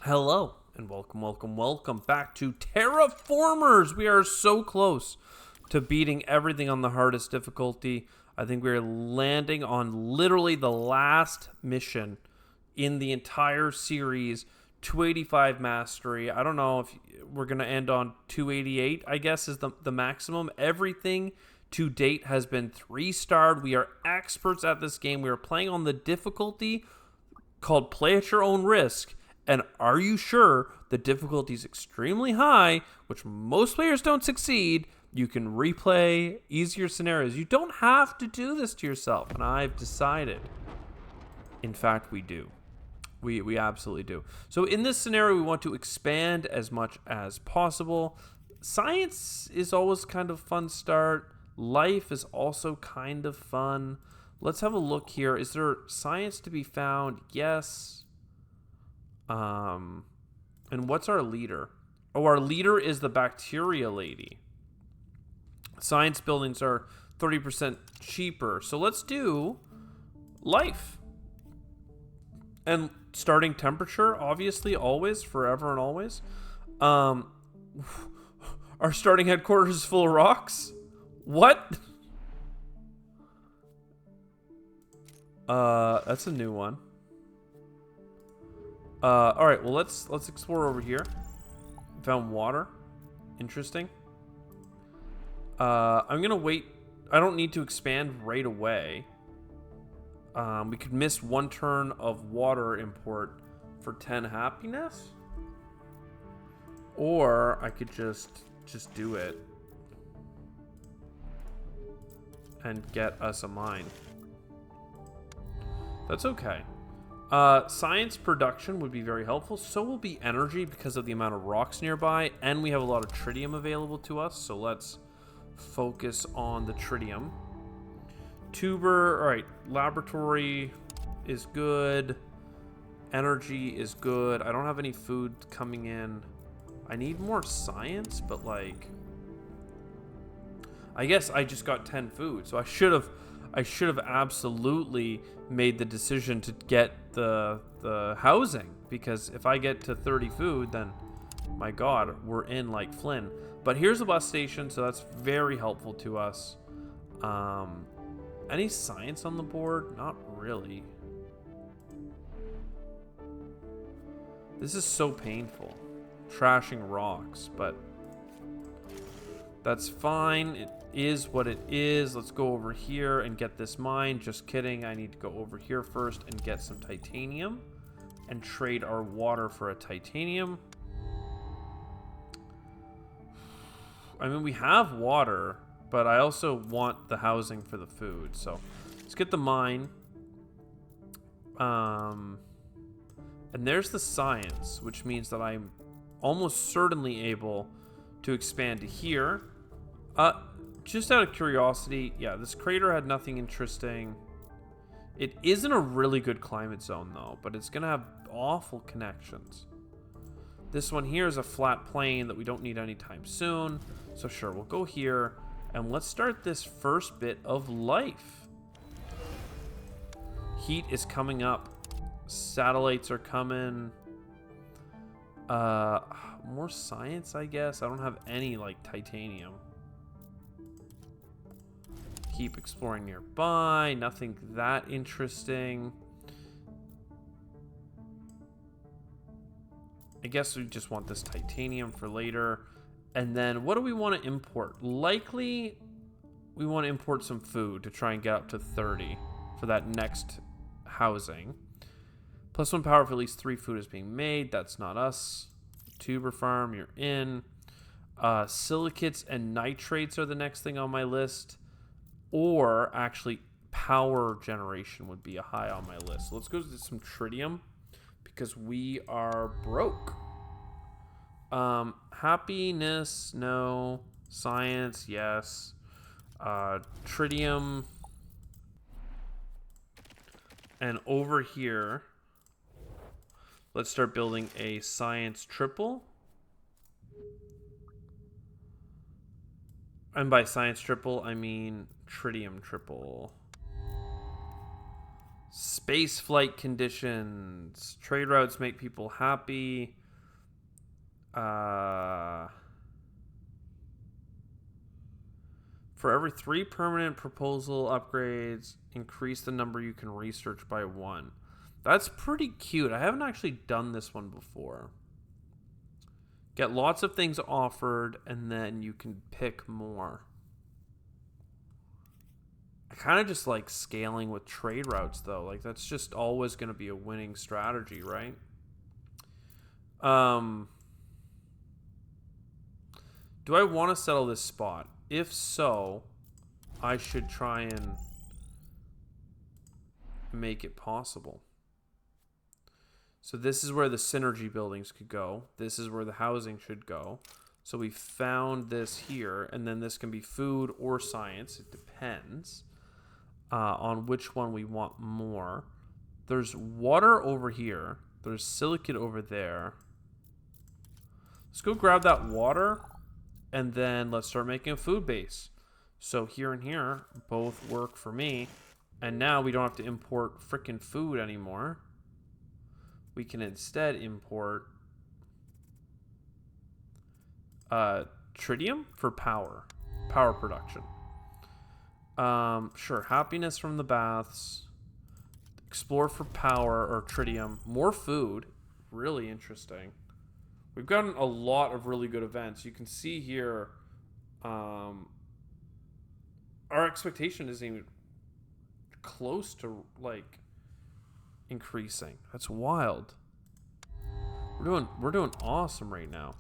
Hello, and welcome back to Terraformers. We are so close to beating everything on the hardest difficulty. I think we're landing on literally the last mission in the entire series, 285 mastery. I don't know if we're going to end on 288, I guess, is the maximum. Everything to date has been 3-starred. We are experts at this game. We are playing on the difficulty called Play at Your Own Risk. And are you sure the difficulty is extremely high, which most players don't succeed? You can replay easier scenarios. You don't have to do this to yourself, and I've decided. In fact, we do. We absolutely do. So in this scenario, we want to expand as much as possible. Science is always kind of fun start. Life is also kind of fun. Let's have a look here. Is there science to be found? Yes. And what's our leader? Oh, our leader is the bacteria lady. Science buildings are 30% cheaper. So let's do life. And starting temperature, obviously, always, forever and always. Our starting headquarters is full of rocks? What? That's a new one. All right, well, let's explore over here. Found water. Interesting. I'm gonna wait. I don't need to expand right away. We could miss one turn of water import for 10 happiness, or I could just do it and get us a mine. That's okay. Science production would be very helpful. So will be energy because of the amount of rocks nearby, and we have a lot of tritium available to us. So let's focus on the tritium. Tuber, all right. Laboratory is good. Energy is good. I don't have any food coming in. I need more science, but like, I guess I just got 10 food, so I should have absolutely made the decision to get the housing, because if I get to 30 food, then my god, we're in like Flynn. But here's the bus station, so that's very helpful to us. Any science on the board? Not really. This is so painful, trashing rocks, but that's fine. It is what it is. Let's go over here and get this mine. Just kidding. I need to go over here first and get some titanium and trade our water for a titanium. I mean, we have water, but I also want the housing for the food. So let's get the mine. And there's the science, which means that I'm almost certainly able to expand to here. Just out of curiosity, yeah, this crater had nothing interesting. It isn't a really good climate zone, though, but it's going to have awful connections. This one here is a flat plain that we don't need anytime soon. So sure, we'll go here, and let's start this first bit of life. Heat is coming up. Satellites are coming. More science, I guess. I don't have any, like, titanium. Keep exploring nearby. Nothing that interesting. I guess we just want this titanium for later. And then what do we want to import? Likely we want to import some food to try and get up to 30 for that next housing. +1 power for at least 3 food is being made. That's not us. Tuber farm, you're in. Silicates and nitrates are the next thing on my list. Or actually, power generation would be a high on my list. So let's go to some tritium because we are broke. Happiness, no. Science, yes. Tritium. And over here, let's start building a science triple. And by science triple, I mean tritium triple. Space flight conditions. Trade routes make people happy. For every 3 permanent proposal upgrades, increase the number you can research by 1. That's pretty cute. I haven't actually done this one before. Get lots of things offered, and then you can pick more. I kind of just like scaling with trade routes, though. Like, that's just always going to be a winning strategy, right? Do I want to settle this spot? If so, I should try and make it possible. So this is where the synergy buildings could go. This is where the housing should go. So we found this here, and then this can be food or science. It depends on which one we want more. There's water over here. There's silicate over there. Let's go grab that water, and then let's start making a food base. So here and here both work for me. And now we don't have to import frickin' food anymore. We can instead import tritium for power production. Sure, happiness from the baths. Explore for power or tritium. More food. Really interesting. We've gotten a lot of really good events. You can see here, our expectation isn't even close to like increasing. That's wild. We're doing awesome right now.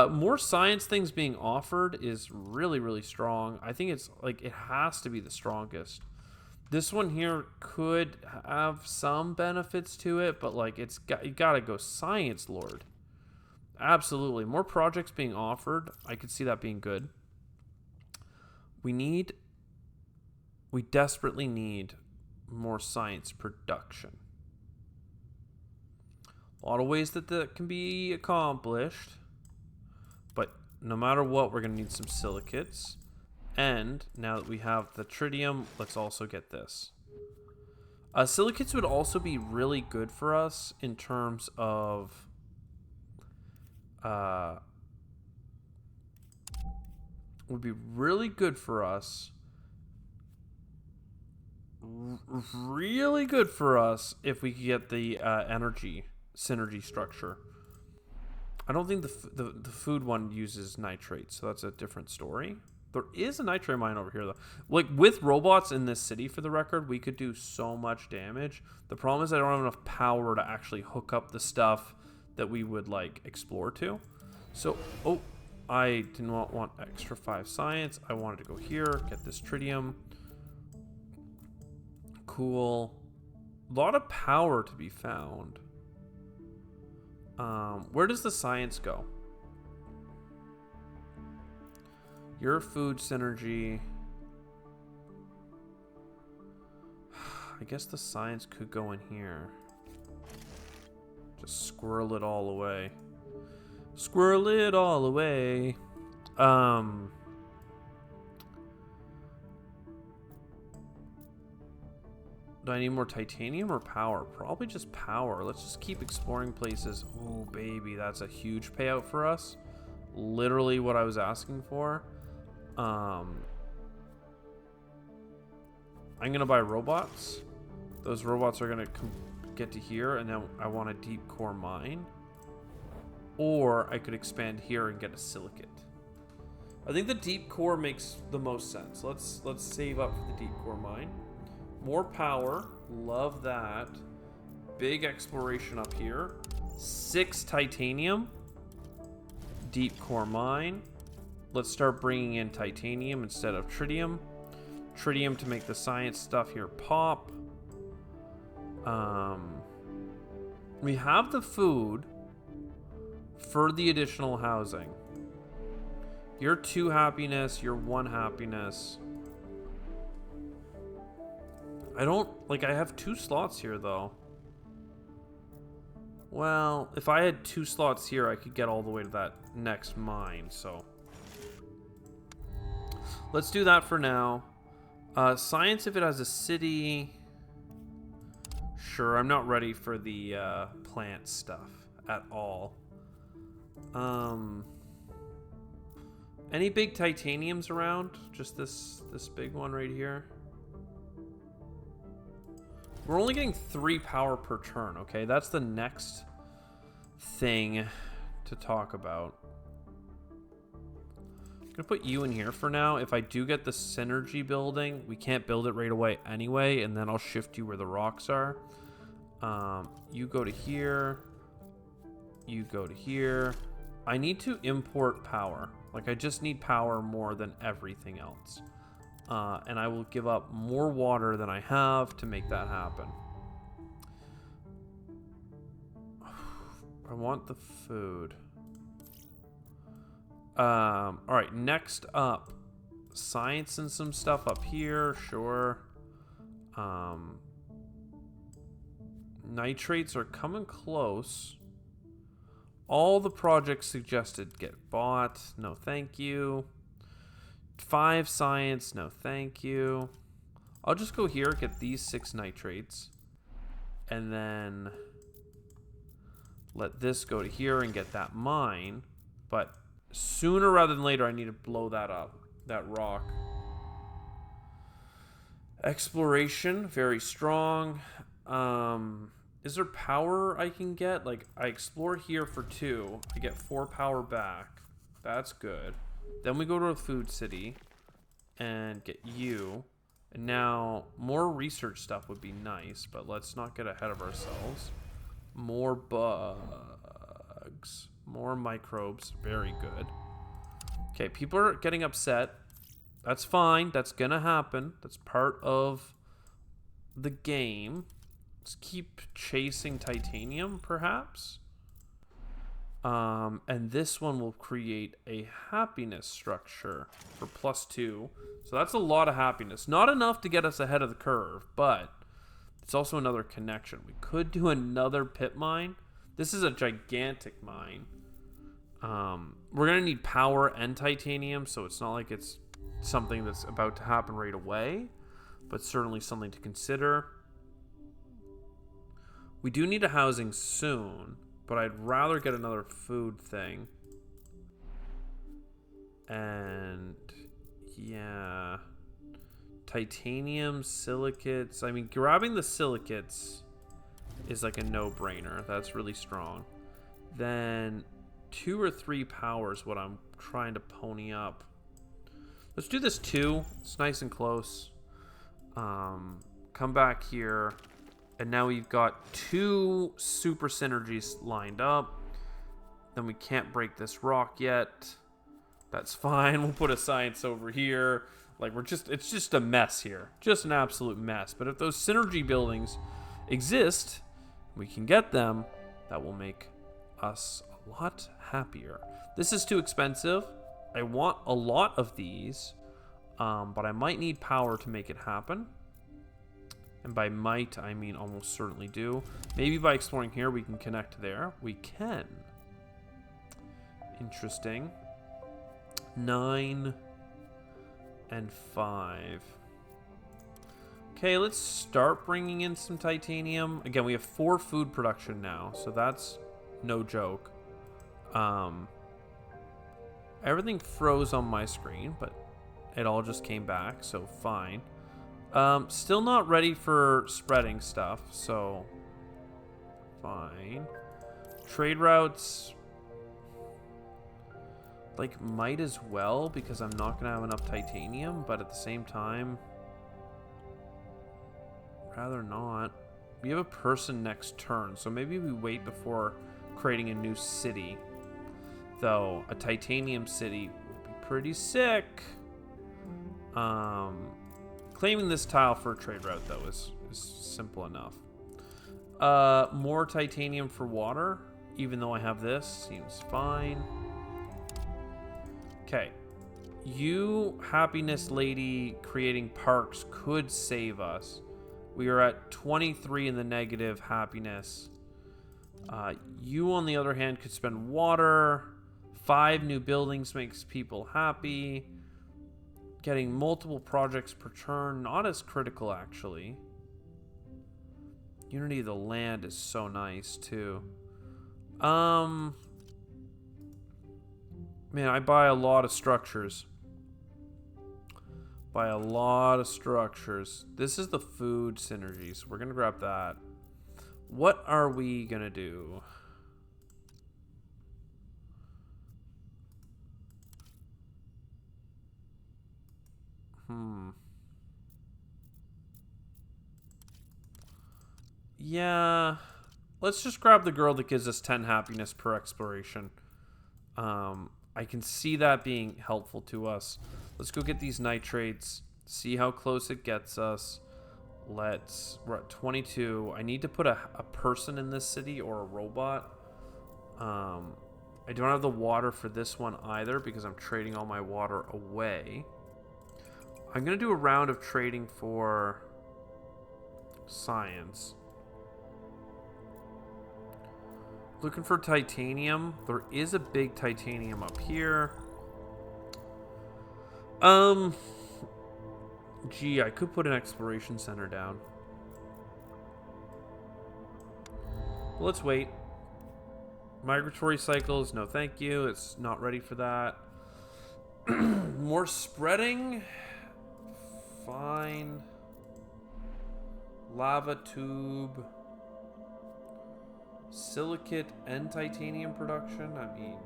More science things being offered is really, really strong. I think it's like it has to be the strongest. This one here could have some benefits to it, but like you gotta go science lord. Absolutely. More projects being offered. I could see that being good. We desperately need more science production. A lot of ways that can be accomplished. But no matter what, we're going to need some silicates. And now that we have the tritium, let's also get this. Silicates would also be really good for us in terms of would be really good for us. Really good for us if we could get the energy synergy structure. I don't think the food one uses nitrates, so that's a different story. There is a nitrate mine over here, though. Like, with robots in this city, for the record, we could do so much damage. The problem is I don't have enough power to actually hook up the stuff that we would, like, explore to. So, oh, I did not want extra 5 science. I wanted to go here, get this tritium. Cool. A lot of power to be found. Where does the science go? Your food synergy. I guess the science could go in here. Just squirrel it all away. Squirrel it all away. Do I need more titanium or power? Probably just power. Let's just keep exploring places. Oh, baby, that's a huge payout for us. Literally what I was asking for. I'm gonna buy robots. Those robots are gonna get to here, and then I want a deep core mine. Or I could expand here and get a silicate. I think the deep core makes the most sense. Let's save up for the deep core mine. More power, love that. Big exploration up here. 6 titanium. Deep core mine. Let's start bringing in titanium instead of tritium. Tritium to make the science stuff here pop. We have the food for the additional housing. You're 2 happiness, you're 1 happiness. I have 2 slots here, though. Well, if I had 2 slots here, I could get all the way to that next mine, so. Let's do that for now. Science, if it has a city. sure. I'm not ready for the plant stuff at all. Any big titaniums around? Just this big one right here. We're only getting 3 power per turn, okay? That's the next thing to talk about. I'm gonna put you in here for now. If I do get the synergy building, we can't build it right away anyway, and then I'll shift you where the rocks are. You go to here. You go to here. I need to import power. Like, I just need power more than everything else. And I will give up more water than I have to make that happen. I want the food. All right, next up, science and some stuff up here, sure. Nitrates are coming close. All the projects suggested get bought. No, thank you. 5 science. No, thank you. I'll just go here, get these 6 nitrates. And then let this go to here and get that mine. But sooner rather than later, I need to blow that up. That rock. Exploration, very strong. Is there power I can get? Like, I explore here for 2. I get 4 power back. That's good. Then we go to a food city and get you. And now, more research stuff would be nice, but let's not get ahead of ourselves. More bugs. More microbes. Very good. Okay, people are getting upset. That's fine. That's gonna happen. That's part of the game. Let's keep chasing titanium, perhaps. And this one will create a happiness structure for +2. So that's a lot of happiness. Not enough to get us ahead of the curve, but it's also another connection. We could do another pit mine. This is a gigantic mine. We're going to need power and titanium, so it's not like it's something that's about to happen right away, but certainly something to consider. We do need a housing soon, but I'd rather get another food thing. And yeah, titanium, silicates. I mean, grabbing the silicates is like a no-brainer. That's really strong. Then 2 or 3 power is what I'm trying to pony up. Let's do this 2. It's nice and close. Come back here. And now we've got 2 super synergies lined up. Then we can't break this rock yet. That's fine. We'll put a science over here. Like, it's just a mess here. Just an absolute mess. But if those synergy buildings exist, we can get them. That will make us a lot happier. This is too expensive. I want a lot of these. But I might need power to make it happen. And by might, I mean almost certainly do. Maybe by exploring here, we can connect there. We can. Interesting. 9 and 5. Okay, let's start bringing in some titanium. Again, we have 4 food production now, so that's no joke. Everything froze on my screen, but it all just came back, so fine. Still not ready for spreading stuff, so fine. Trade routes, like, might as well, because I'm not gonna have enough titanium, but at the same time, rather not. We have a person next turn, so maybe we wait before creating a new city. Though a titanium city would be pretty sick. Claiming this tile for a trade route, though, is simple enough. More titanium for water, even though I have this, seems fine. Okay. You, happiness lady, creating parks could save us. We are at 23 in the negative happiness. You, on the other hand, could spend water. 5 new buildings makes people happy. Getting multiple projects per turn, not as critical, actually. Unity of the land is so nice too. Man, I buy a lot of structures. Buy a lot of structures. This is the food synergy, so we're gonna grab that. What are we gonna do? Yeah. Let's just grab the girl that gives us 10 happiness per exploration. I can see that being helpful to us. Let's go get these nitrates. See how close it gets us. We're at 22. I need to put a person in this city or a robot. I don't have the water for this one either because I'm trading all my water away. I'm going to do a round of trading for science. Looking for titanium. There is a big titanium up here. Gee, I could put an exploration center down. Let's wait. Migratory cycles, no thank you. It's not ready for that. More spreading. Fine. Lava tube. Silicate and titanium production. I mean,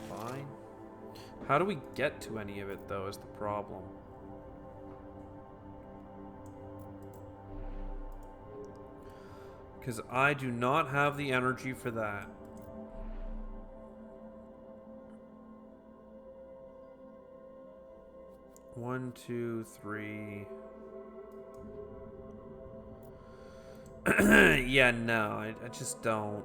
fine. How do we get to any of it, though, is the problem. Because I do not have the energy for that. One, two, three. Yeah, no, I just don't.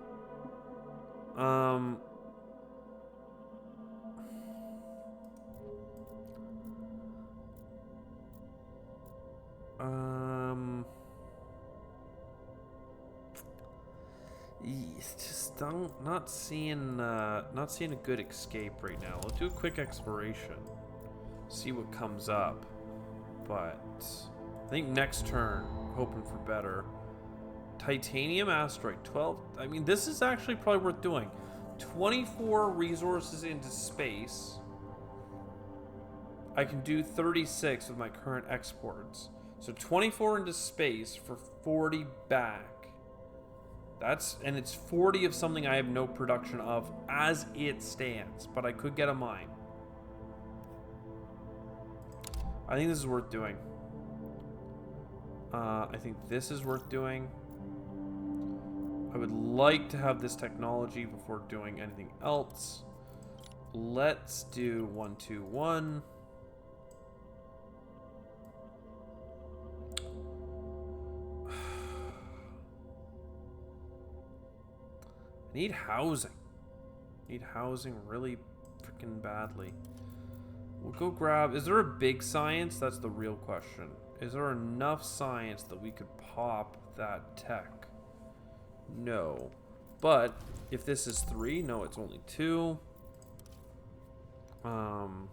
Just not seeing a good escape right now. Let's do a quick exploration. See what comes up. But I think next turn, hoping for better. Titanium asteroid 12. I mean, this is actually probably worth doing. 24 resources into space. I can do 36 with my current exports. So 24 into space for 40 back. And it's 40 of something I have no production of as it stands, but I could get a mine. I think this is worth doing. I think this is worth doing. I would like to have this technology before doing anything else. Let's do 1, 2, 1. I need housing. I need housing really freaking badly. We'll go grab... Is there a big science? That's the real question. Is there enough science that we could pop that tech? No. But if this is 3, no, it's only 2. Gosh,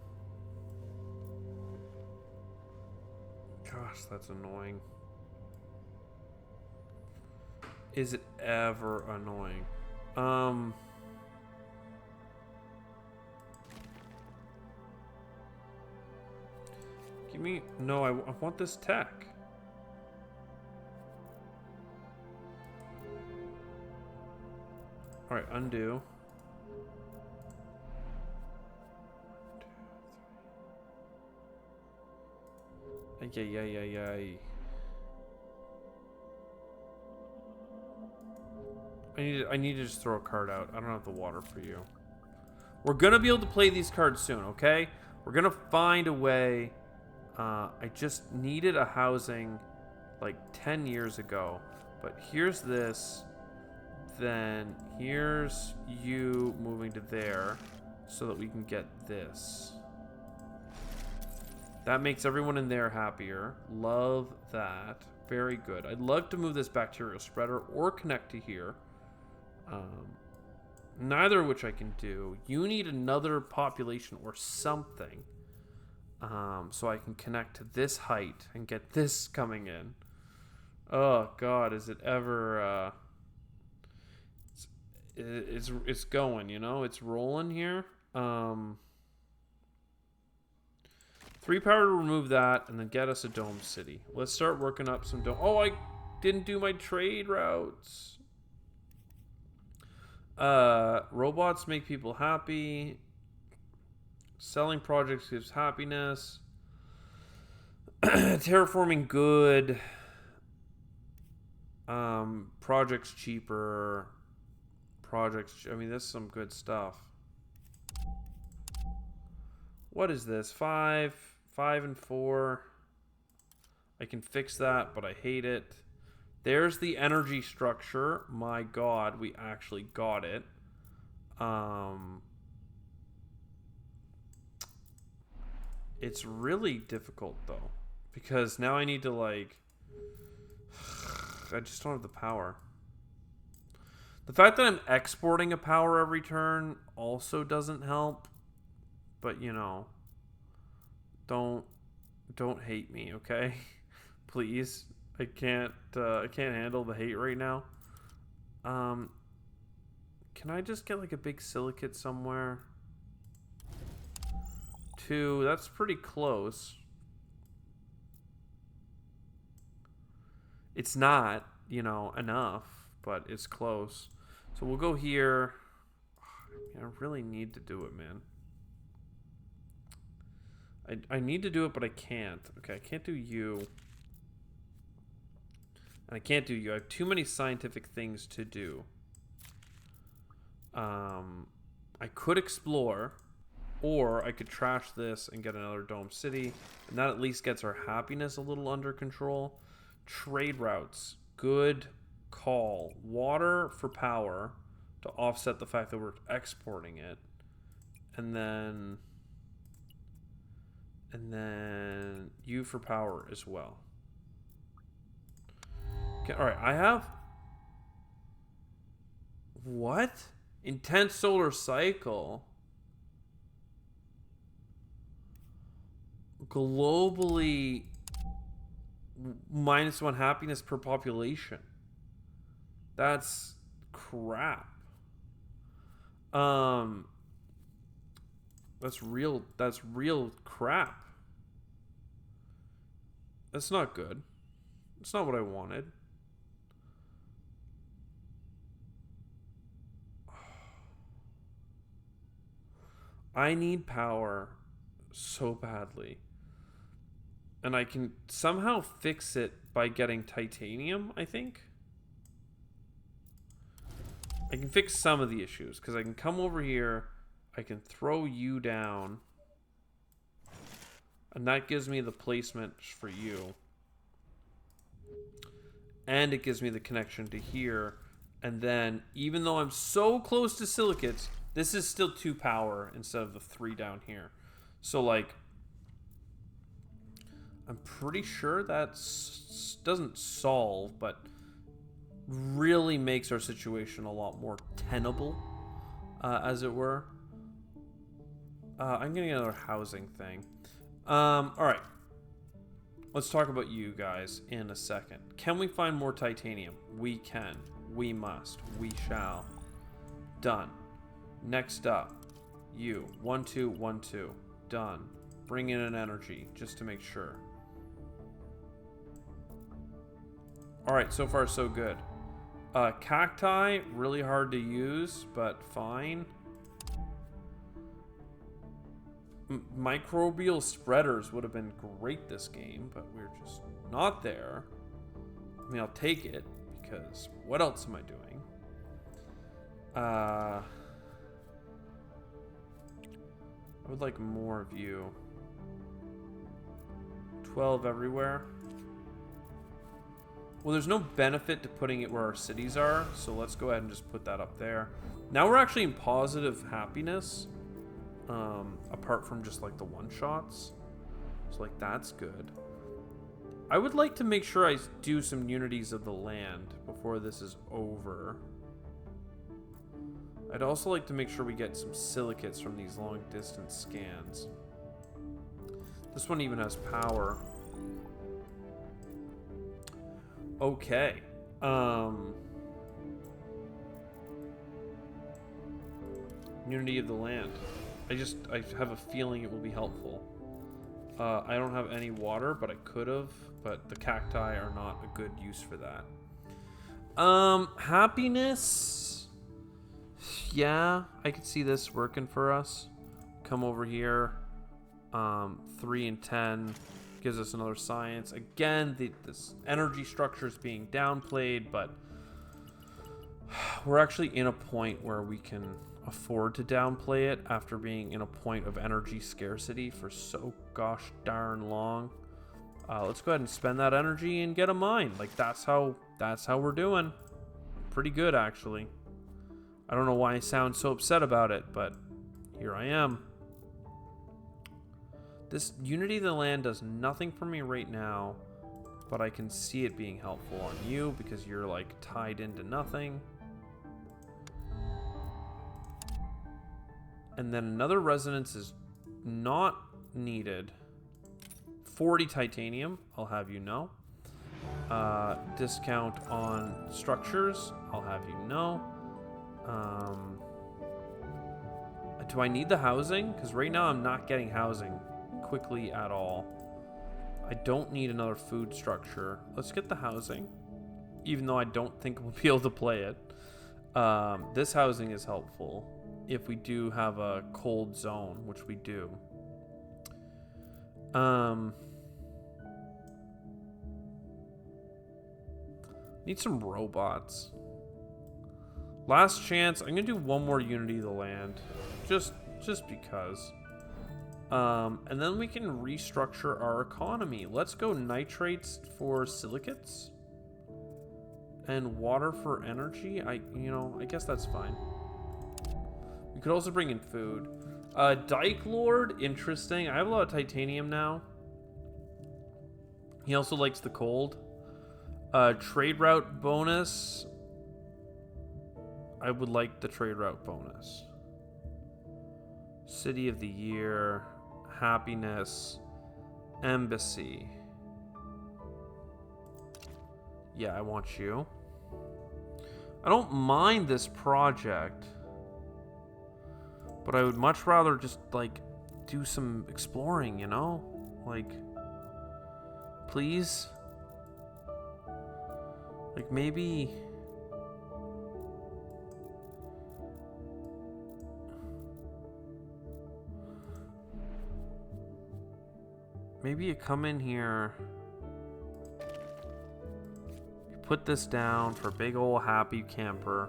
that's annoying. Is it ever annoying? Give me... No, I want this tech. Alright, undo. 1, 2, 3. Ay. I need to just throw a card out. I don't have the water for you. We're gonna be able to play these cards soon, okay? We're gonna find a way. I just needed a housing like 10 years ago. But here's this. Then here's you moving to there so that we can get this. That makes everyone in there happier. Love that. Very good. I'd love to move this bacterial spreader or connect to here. Neither of which I can do. You need another population or something. So I can connect to this height and get this coming in. Oh God, is it ever? It's going. You know, it's rolling here. 3 power to remove that, and then get us a dome city. Let's start working up some dome. Oh, I didn't do my trade routes. Robots make people happy. Selling projects gives happiness. Terraforming good. Projects cheaper. Projects. I mean, this is some good stuff. What is this? 5, 5, and 4. I can fix that, but I hate it. There's the energy structure. My God, we actually got it. It's really difficult though, because now I need to like. I just don't have the power. The fact that I'm exporting a power every turn also doesn't help. But you know, don't hate me, okay? Please. I can't handle the hate right now. Can I just get like a big silicate somewhere? 2, that's pretty close. It's not, you know, enough, but it's close. So we'll go here. I really need to do it, man. I need to do it, but I can't. Okay, I can't do you. And I can't do you. I have too many scientific things to do. I could explore, or I could trash this and get another dome city, and that at least gets our happiness a little under control. Trade routes, good call. Water for power to offset the fact that we're exporting it, and then you for power as well. Okay, all right, I have what? Intense solar cycle. Globally -1 happiness per population. That's crap. That's real crap. That's not good. It's not what I wanted. I need power so badly. And I can somehow fix it by getting titanium, I think. I can fix some of the issues, because I can come over here, I can throw you down, and that gives me the placement for you. And it gives me the connection to here. And then, even though I'm so close to silicates, this is still 2 power instead of the 3 down here. So, like, I'm pretty sure that doesn't solve, but really makes our situation a lot more tenable, as it were. I'm getting another housing thing. All right. Let's talk about you guys in a second. Can we find more titanium? We can. We must. We shall. Done. Next up, you. 1, 2, 1, 2. Done. Bring in an energy, just to make sure. Alright, so far so good. Cacti, really hard to use, but fine. Microbial spreaders would have been great this game, but we're just not there. I mean, I'll take it, because what else am I doing? I would like more of you. 12 everywhere. Well, there's no benefit to putting it where our cities are, so let's go ahead and just put that up there. Now we're actually in positive happiness, apart from just like the one-shots. So like that's good. I would like to make sure I do some unities of the land before this is over. I'd also like to make sure we get some silicates from these long-distance scans. This one even has power. Okay. Unity of the land. I have a feeling it will be helpful. I don't have any water, but I could have. But the cacti are not a good use for that. Happiness. Yeah, I could see this working for us. Come over here. 3 and 10 gives us another science. Again, this energy structure is being downplayed, but we're actually in a point where we can afford to downplay it after being in a point of energy scarcity for so gosh darn long. Let's go ahead and spend that energy and get a mine. Like that's how we're doing. Pretty good, actually. I don't know why I sound so upset about it, but here I am. This Unity of the Land does nothing for me right now, but I can see it being helpful on you because you're like tied into nothing. And then another resonance is not needed. 40 titanium, I'll have you know. Discount on structures, I'll have you know. Do I need the housing? Because right now I'm not getting housing quickly at all. I don't need another food structure. Let's get the housing, even though I don't think we'll be able to play it. This housing is helpful if we do have a cold zone, which we do. Need some robots. Last chance. I'm gonna do one more Unity of the Land, just because. And then we can restructure our economy. Let's go nitrates for silicates and water for energy. I guess that's fine. We could also bring in food. Dyke Lord, interesting. I have a lot of titanium now. He also likes the cold. Trade route bonus. I would like the trade route bonus. City of the Year. Happiness. Embassy. Yeah, I want you. I don't mind this project, but I would much rather just, like, do some exploring, you know? Like, please? Like, maybe... Maybe you come in here, you put this down for big old happy camper.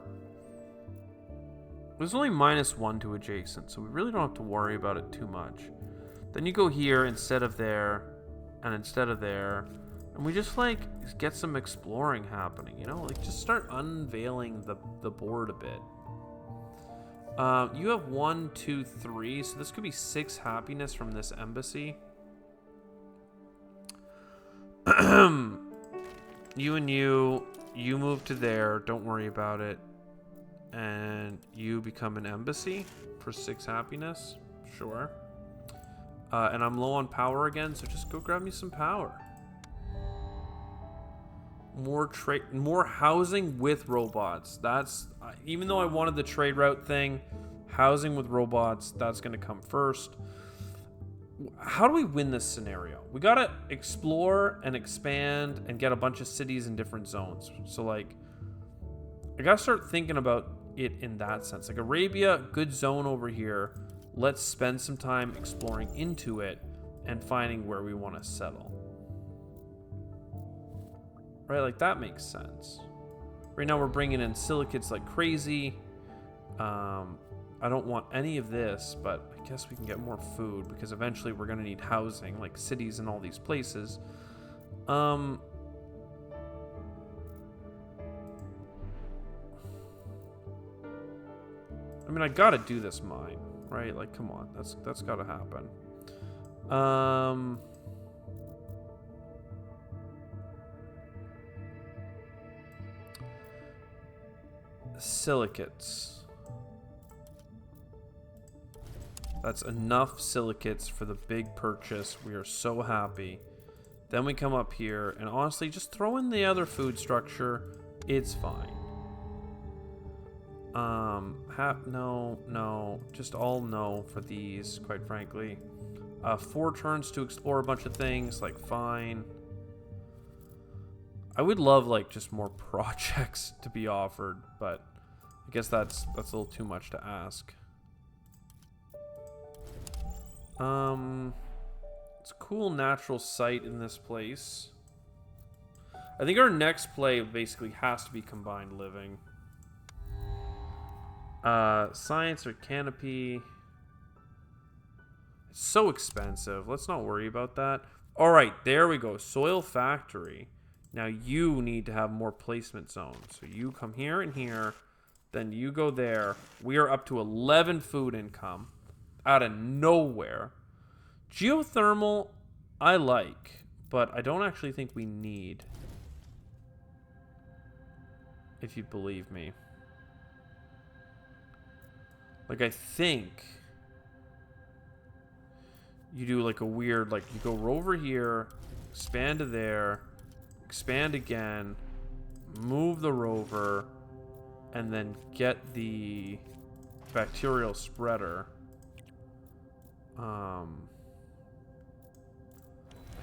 There's only -1 to adjacent, so we really don't have to worry about it too much. Then you go here instead of there, and instead of there, and we just like get some exploring happening, you know? Like just start unveiling the board a bit. You have 1, 2, 3, so this could be 6 happiness from this embassy. You and you move to there, don't worry about it. And you become an embassy for 6 happiness. Sure. And I'm low on power again, so just go grab me some power. More housing with robots. That's even though I wanted the trade route thing, housing with robots, that's going to come first. How do we win this scenario? We got to explore and expand and get a bunch of cities in different zones. So like I got to start thinking about it in that sense. Like Arabia, good zone over here. Let's spend some time exploring into it and finding where we want to settle. Right? Like that makes sense. Right now we're bringing in silicates like crazy. I don't want any of this, but I guess we can get more food because eventually we're going to need housing, like cities in all these places. I mean, I gotta do this mine, right? Like, come on, that's gotta happen. Silicates. That's enough silicates for the big purchase. We are so happy Then we come up here, and honestly, just throw in the other food structure. It's fine. No, just all no for these, quite frankly. 4 turns to explore a bunch of things, like, fine. I would love, like, just more projects to be offered, but I guess that's a little too much to ask. It's a cool natural site in this place. I think our next play basically has to be combined living. Science or canopy. It's so expensive. Let's not worry about that. All right, there we go. Soil factory. Now you need to have more placement zones. So you come here and here. Then you go there. We are up to 11 food income. Out of nowhere. Geothermal, I like. But I don't actually think we need. If you believe me. Like, I think you do like a weird, like, you go over here, expand to there, expand again, move the rover, and then get the bacterial spreader. And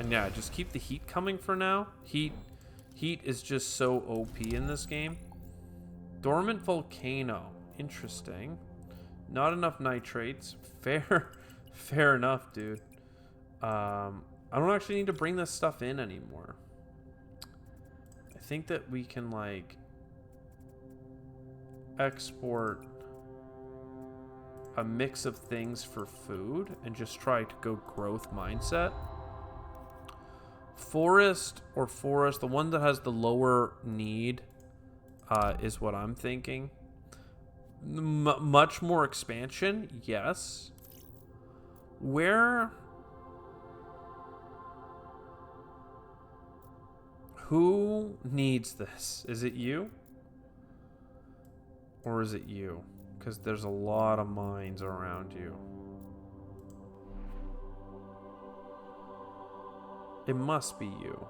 yeah, just keep the heat coming for now. Heat is just so OP in this game. Dormant volcano. Interesting. Not enough nitrates. Fair enough, dude. I don't actually need to bring this stuff in anymore. I think that we can, like, export a mix of things for food and just try to go growth mindset. Forest or forest, the one that has the lower need is what I'm thinking. Much more expansion, yes. Who needs this? Is it you? Or is it you? Because there's a lot of mines around you. It must be you.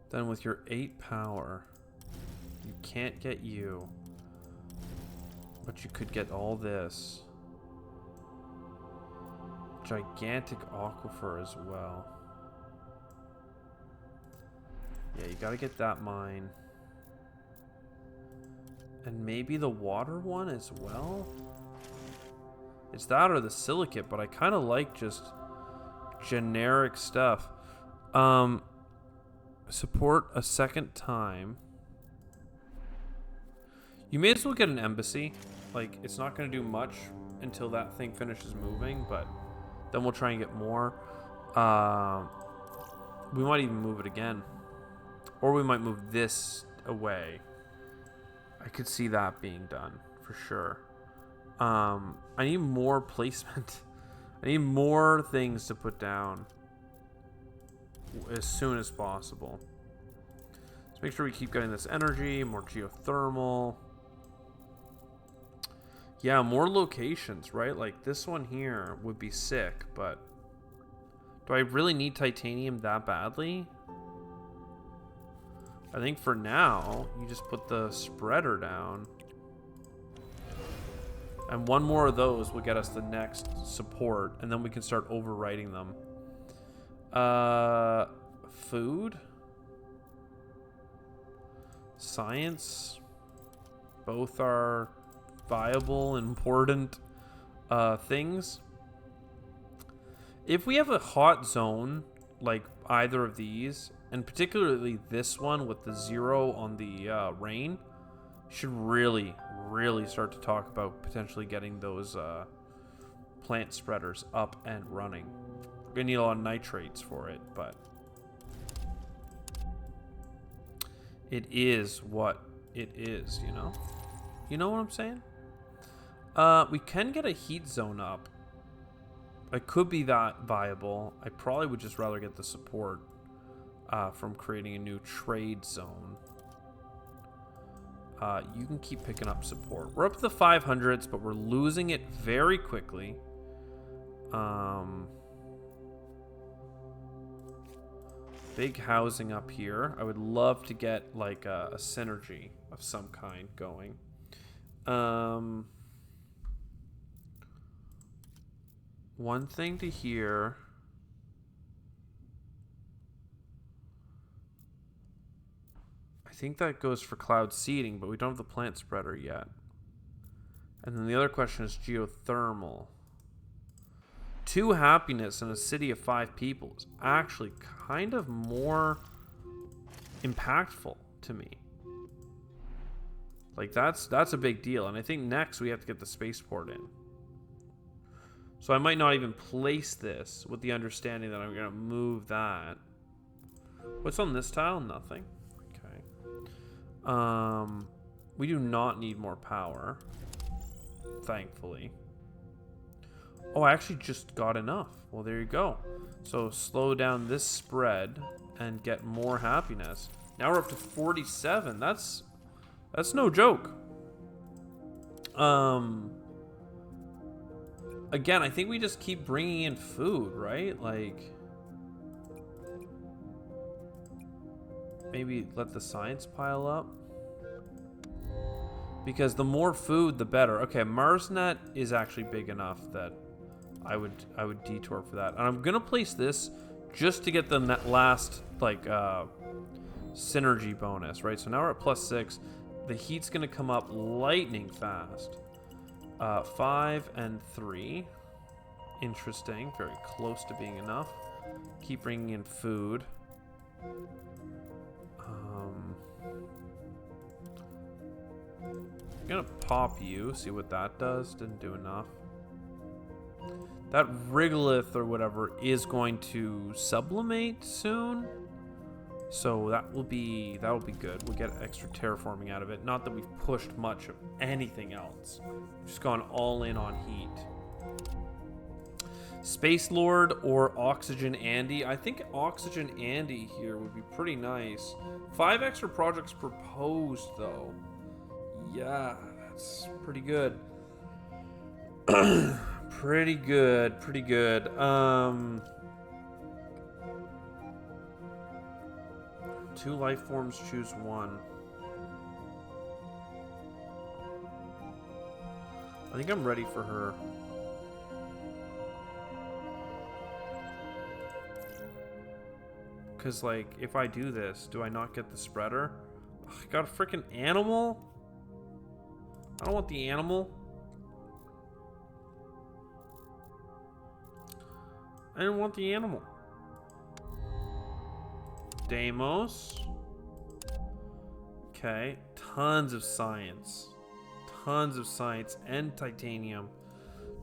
Then with your 8 power, you can't get you. But you could get all this. Gigantic aquifer as well. Yeah, you gotta get that mine. And maybe the water one as well? It's that or the silicate, but I kind of like just generic stuff. Support a second time. You may as well get an embassy. Like, it's not going to do much until that thing finishes moving, but then we'll try and get more. We might even move it again. Or we might move this away. I could see that being done, for sure. I need more placement. I need more things to put down as soon as possible. Let's make sure we keep getting this energy, more geothermal. Yeah, more locations, right? Like this one here would be sick, but do I really need titanium that badly? I think for now, you just put the spreader down. And one more of those will get us the next support, and then we can start overwriting them. Food? Science? Both are viable, important things. If we have a hot zone, like either of these, and particularly this one with the 0 on the rain, should really start to talk about potentially getting those plant spreaders up and running. We're gonna need a lot of nitrates for it, but it is what it is, you know? You know what I'm saying? We can get a heat zone up. It could be that viable. I probably would just rather get the support from creating a new trade zone. You can keep picking up support. We're up to the 500s, but we're losing it very quickly. Big housing up here. I would love to get like a synergy of some kind going. One thing to hear. I think that goes for cloud seeding, but we don't have the plant spreader yet. And then the other question is geothermal. 2 happiness in a city of 5 people is actually kind of more impactful to me. Like that's a big deal. And I think next we have to get the spaceport in. So I might not even place this with the understanding that I'm going to move that. What's on this tile? Nothing. Okay. We do not need more power. Thankfully. Oh, I actually just got enough. Well, there you go. So slow down this spread and get more happiness. Now we're up to 47. That's no joke. Again, I think we just keep bringing in food, right? Like, maybe let the science pile up. Because the more food, the better. Okay, MarsNet is actually big enough that I would detour for that. And I'm gonna place this just to get the last like synergy bonus, right? So now we're at +6. The heat's gonna come up lightning fast. 5 and 3. Interesting. Very close to being enough. Keep bringing in food. I'm gonna pop you, see what that does. Didn't do enough. That Wriggleth or whatever is going to sublimate soon. So that will be good. We'll get extra terraforming out of it. Not that we've pushed much of anything else. We've just gone all in on heat. Space Lord or Oxygen Andy. I think Oxygen Andy here would be pretty nice. 5 extra projects proposed though. Yeah, that's pretty good. Pretty good. 2 life forms, choose 1. I think I'm ready for her. Because, like, if I do this, do I not get the spreader? Ugh, I got a freaking animal? I don't want the animal. I didn't want the animal. Deimos. Okay. Tons of science. Tons of science and titanium.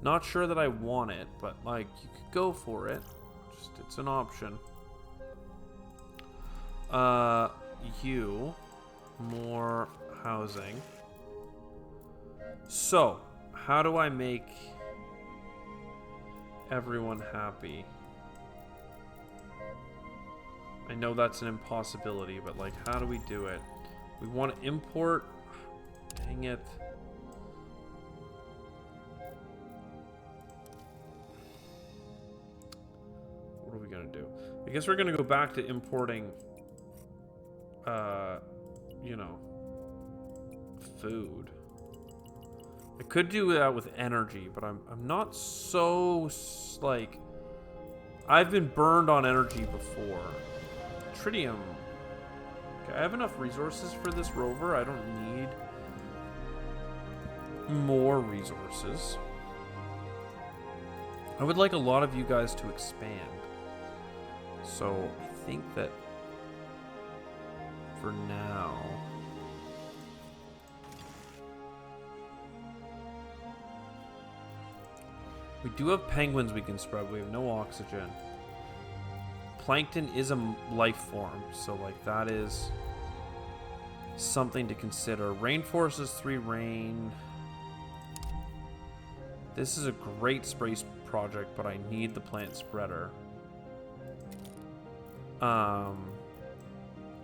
Not sure that I want it, but like you could go for it. Just it's an option. You more housing. So, how do I make everyone happy? I know that's an impossibility, but like, how do we do it? We want to import. Dang it. What are we gonna do? I guess we're gonna go back to importing, you know, food. I could do that with energy, but I'm not so, like, I've been burned on energy before. Tritium. Okay, I have enough resources for this rover. I don't need more resources. I would like a lot of you guys to expand. So I think that for now, we do have penguins we can spread. We have no oxygen. Plankton is a life form, so like that is something to consider. Rainforest is 3 rain. This is a great space project, but I need the plant spreader.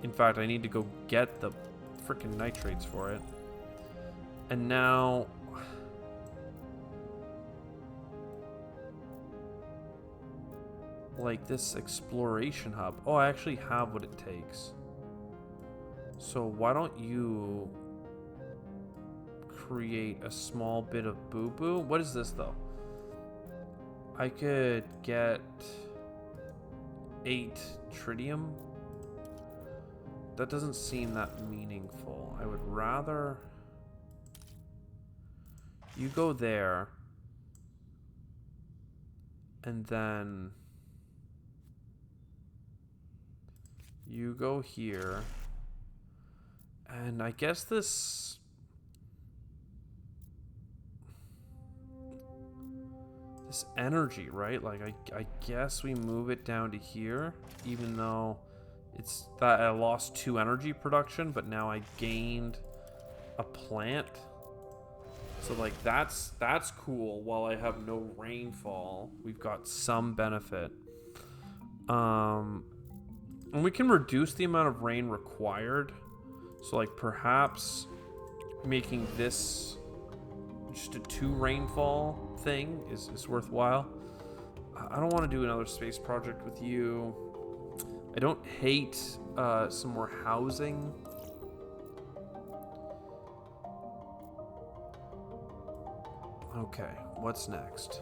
In fact, I need to go get the freaking nitrates for it. And now like this exploration hub. Oh, I actually have what it takes. So why don't you create a small bit of boo-boo? What is this though? I could get 8 tritium. That doesn't seem that meaningful. I would rather you go there and then you go here, and I guess this energy, right? Like I guess we move it down to here, even though it's that I lost 2 energy production, but now I gained a plant. So like that's cool. While I have no rainfall, we've got some benefit. And we can reduce the amount of rain required. So like perhaps making this just a 2 rainfall thing is worthwhile. I don't want to do another space project with you. I don't hate some more housing. Okay, what's next?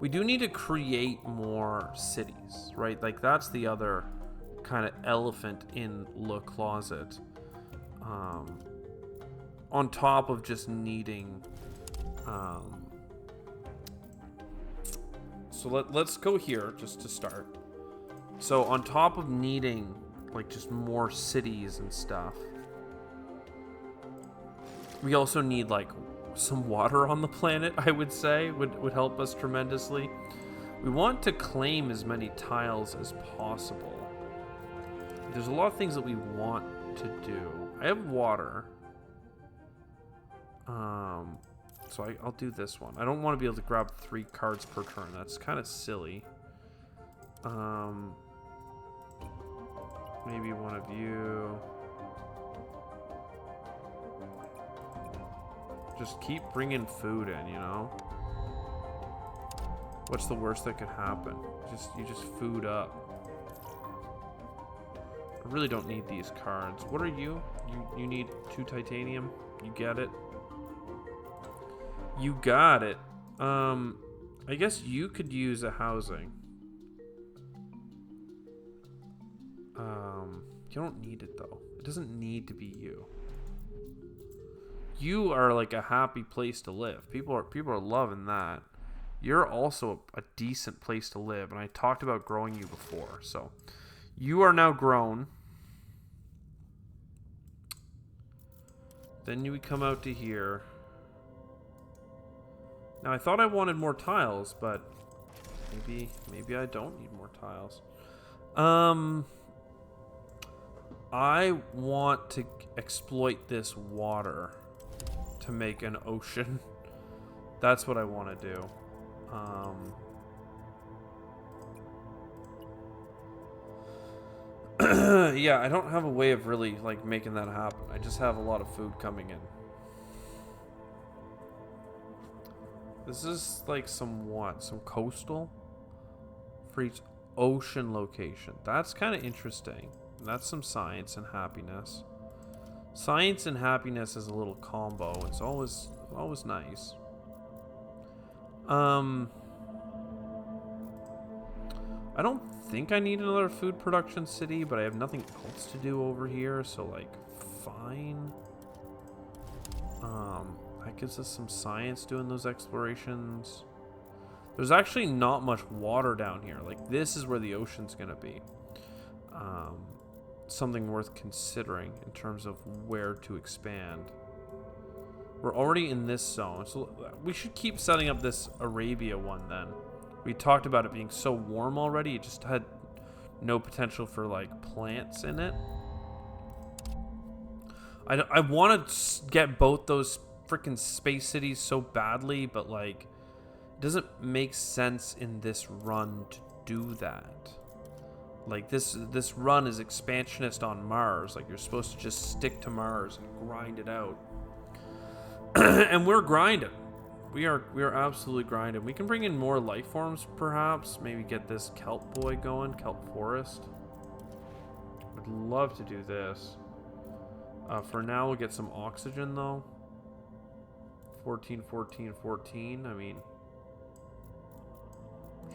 We do need to create more cities, right? Like that's the other kind of elephant in the closet. On top of just needing so let's go here just to start. So on top of needing like just more cities and stuff, we also need like some water on the planet, I would say would help us tremendously. We want to claim as many tiles as possible. There's a lot of things that we want to do. I have water. So I'll do this one. I don't want to be able to grab 3 cards per turn. That's kind of silly. Maybe one of you. Just keep bringing food in, you know? What's the worst that could happen? You just food up. I really don't need these cards. What are you? You need 2 titanium? You get it? You got it. I guess you could use a housing. You don't need it though. It doesn't need to be you. You are like a happy place to live. People are loving that. You're also a decent place to live, and I talked about growing you before. So you are now grown. Then you would come out to here. Now I thought I wanted more tiles, but maybe I don't need more tiles. I want to exploit this water to make an ocean. That's what I want to do. Yeah, I don't have a way of really like making that happen. I just have a lot of food coming in. This is like some coastal for each ocean location. That's kind of interesting. That's some science and happiness. Science and happiness is a little combo. It's always nice. I don't think I need another food production city, but I have nothing else to do over here, so like fine. That gives us some science doing those explorations. There's actually not much water down here. Like this is where the ocean's gonna be. Something worth considering in terms of where to expand. We're already in this zone, so we should keep setting up this Arabia one then. We talked about it being so warm already, it just had no potential for like plants in it. I want to get both those freaking space cities so badly, but like it doesn't make sense in this run to do that. Like this run is expansionist on Mars. Like you're supposed to just stick to Mars and grind it out. And we're grinding. We are absolutely grinding. We can bring in more life forms, perhaps. Maybe get this kelp boy going, kelp forest. I'd love to do this. For now, we'll get some oxygen though. 14, 14, 14. I mean,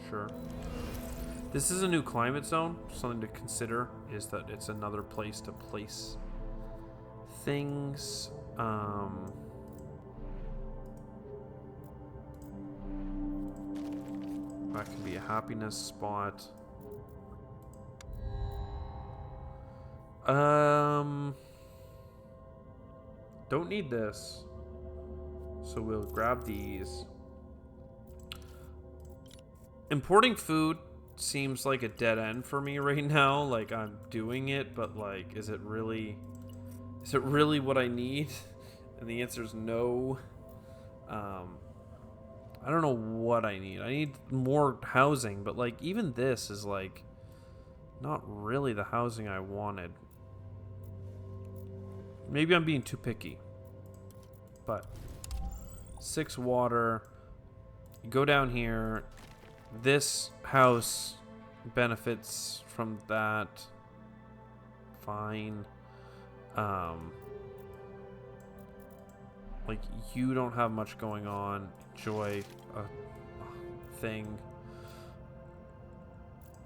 sure. This is a new climate zone. Something to consider is that it's another place to place things. That could be a happiness spot. Don't need this. So we'll grab these. Importing food seems like a dead end for me right now. Like, I'm doing it, but like, is it really what I need? And the answer is no. I don't know what I need. I need more housing, but like, even this is like not really the housing I wanted. Maybe I'm being too picky. But 6 water. You go down here. This house benefits from that. Fine. Like, you don't have much going on. Enjoy a thing.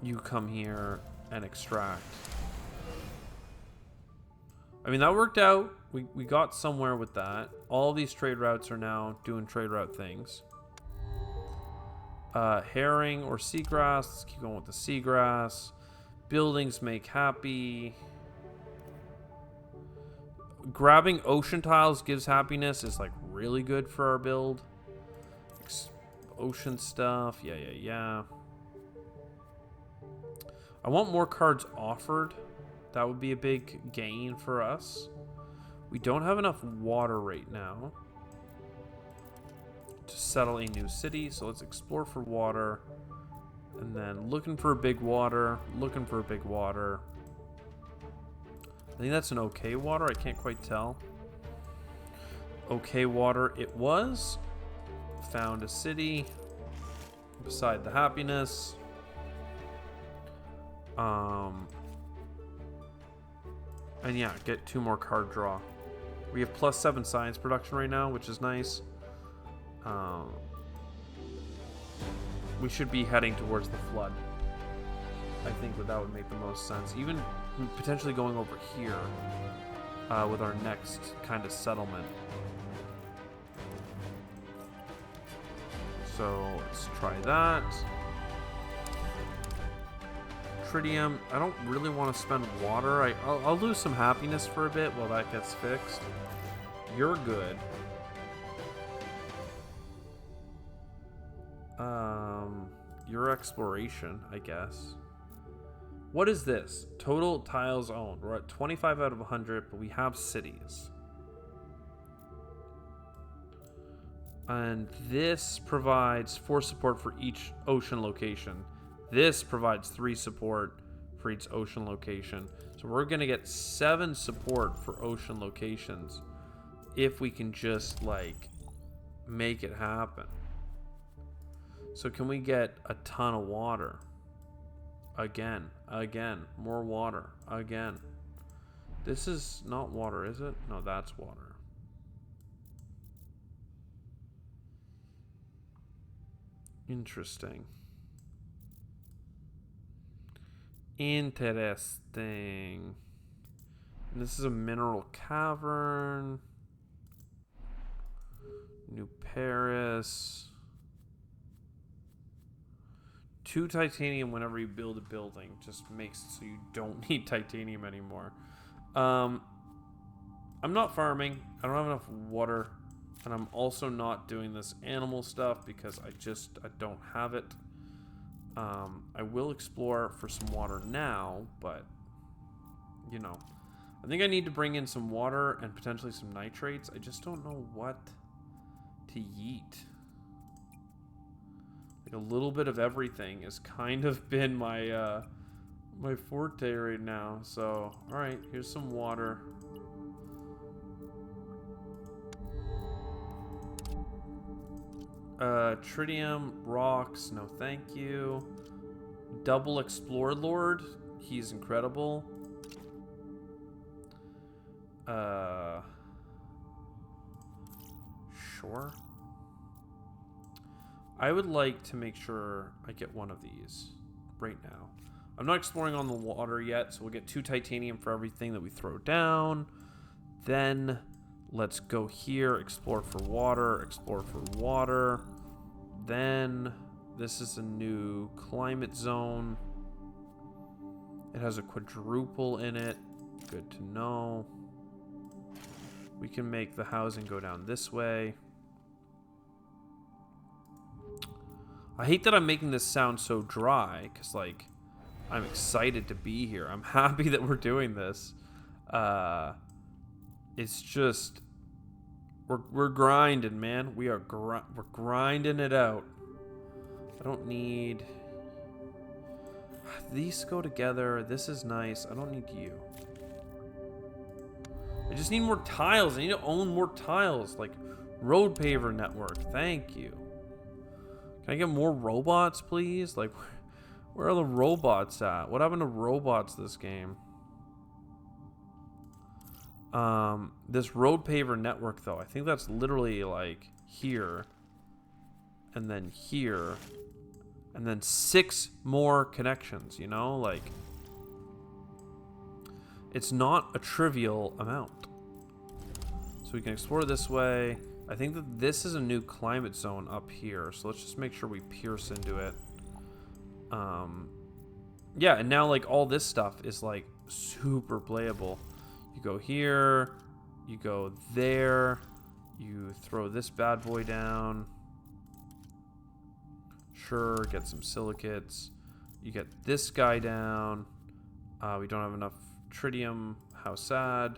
You come here and extract. I mean, that worked out. We got somewhere with that. All these trade routes are now doing trade route things. Herring or seagrass. Let's keep going with the seagrass. Buildings make happy. Grabbing ocean tiles gives happiness is like really good for our build. Ocean stuff. Yeah. I want more cards offered. That would be a big gain for us. We don't have enough water right now to settle a new city, so let's explore for water. And then looking for a big water. Looking for a big water. I think that's an okay water. I can't quite tell. Okay water it was. Found a city beside the happiness. And yeah, get 2 more card draw. We have +7 science production right now, which is nice. We should be heading towards the flood. I think that would make the most sense. Even potentially going over here with our next kind of settlement. So let's try that. Tritium. I don't really want to spend water. I'll lose some happiness for a bit while that gets fixed. You're good. Your exploration, I guess. What is this? Total tiles owned. We're at 25 out of 100, but we have cities. And this provides 4 support for each ocean location. This provides 3 support for each ocean location. So we're going to get 7 support for ocean locations if we can just, like, make it happen. So can we get a ton of water? Again. More water. Again. This is not water, is it? No, that's water. Interesting. Interesting. And this is a mineral cavern. New Paris. 2 titanium whenever you build a building just makes it so you don't need titanium anymore. I'm not farming. I don't have enough water. And I'm also not doing this animal stuff because I don't have it. I will explore for some water now, but, you know. I think I need to bring in some water and potentially some nitrates. I just don't know what to yeet. Like, a little bit of everything has kind of been my, my forte right now. So, alright, here's some water. Tritium, rocks, no thank you. Double Explore Lord, he's incredible. Sure. I would like to make sure I get one of these right now. I'm not exploring on the water yet, so we'll get 2 titanium for everything that we throw down. Then let's go here, explore for water, explore for water. Then this is a new climate zone. It has a quadruple in it. Good to know. We can make the housing go down this way. I hate that I'm making this sound so dry, because, like, I'm excited to be here. I'm happy that we're doing this. It's just, we're grinding, man. We're grinding it out. I don't need... These go together. This is nice. I don't need you. I just need more tiles. I need to own more tiles. Like, road paver network. Thank you. Can I get more robots, please? Like, where are the robots at? What happened to robots this game? This road paver network, though, I think that's literally, like, here. And then here. And then 6 more connections, you know? Like, it's not a trivial amount. So we can explore this way. I think that this is a new climate zone up here. So let's just make sure we pierce into it. Yeah, and now, like, all this stuff is, like, super playable. You go here. You go there. You throw this bad boy down. Sure, get some silicates. You get this guy down. We don't have enough tritium. How sad.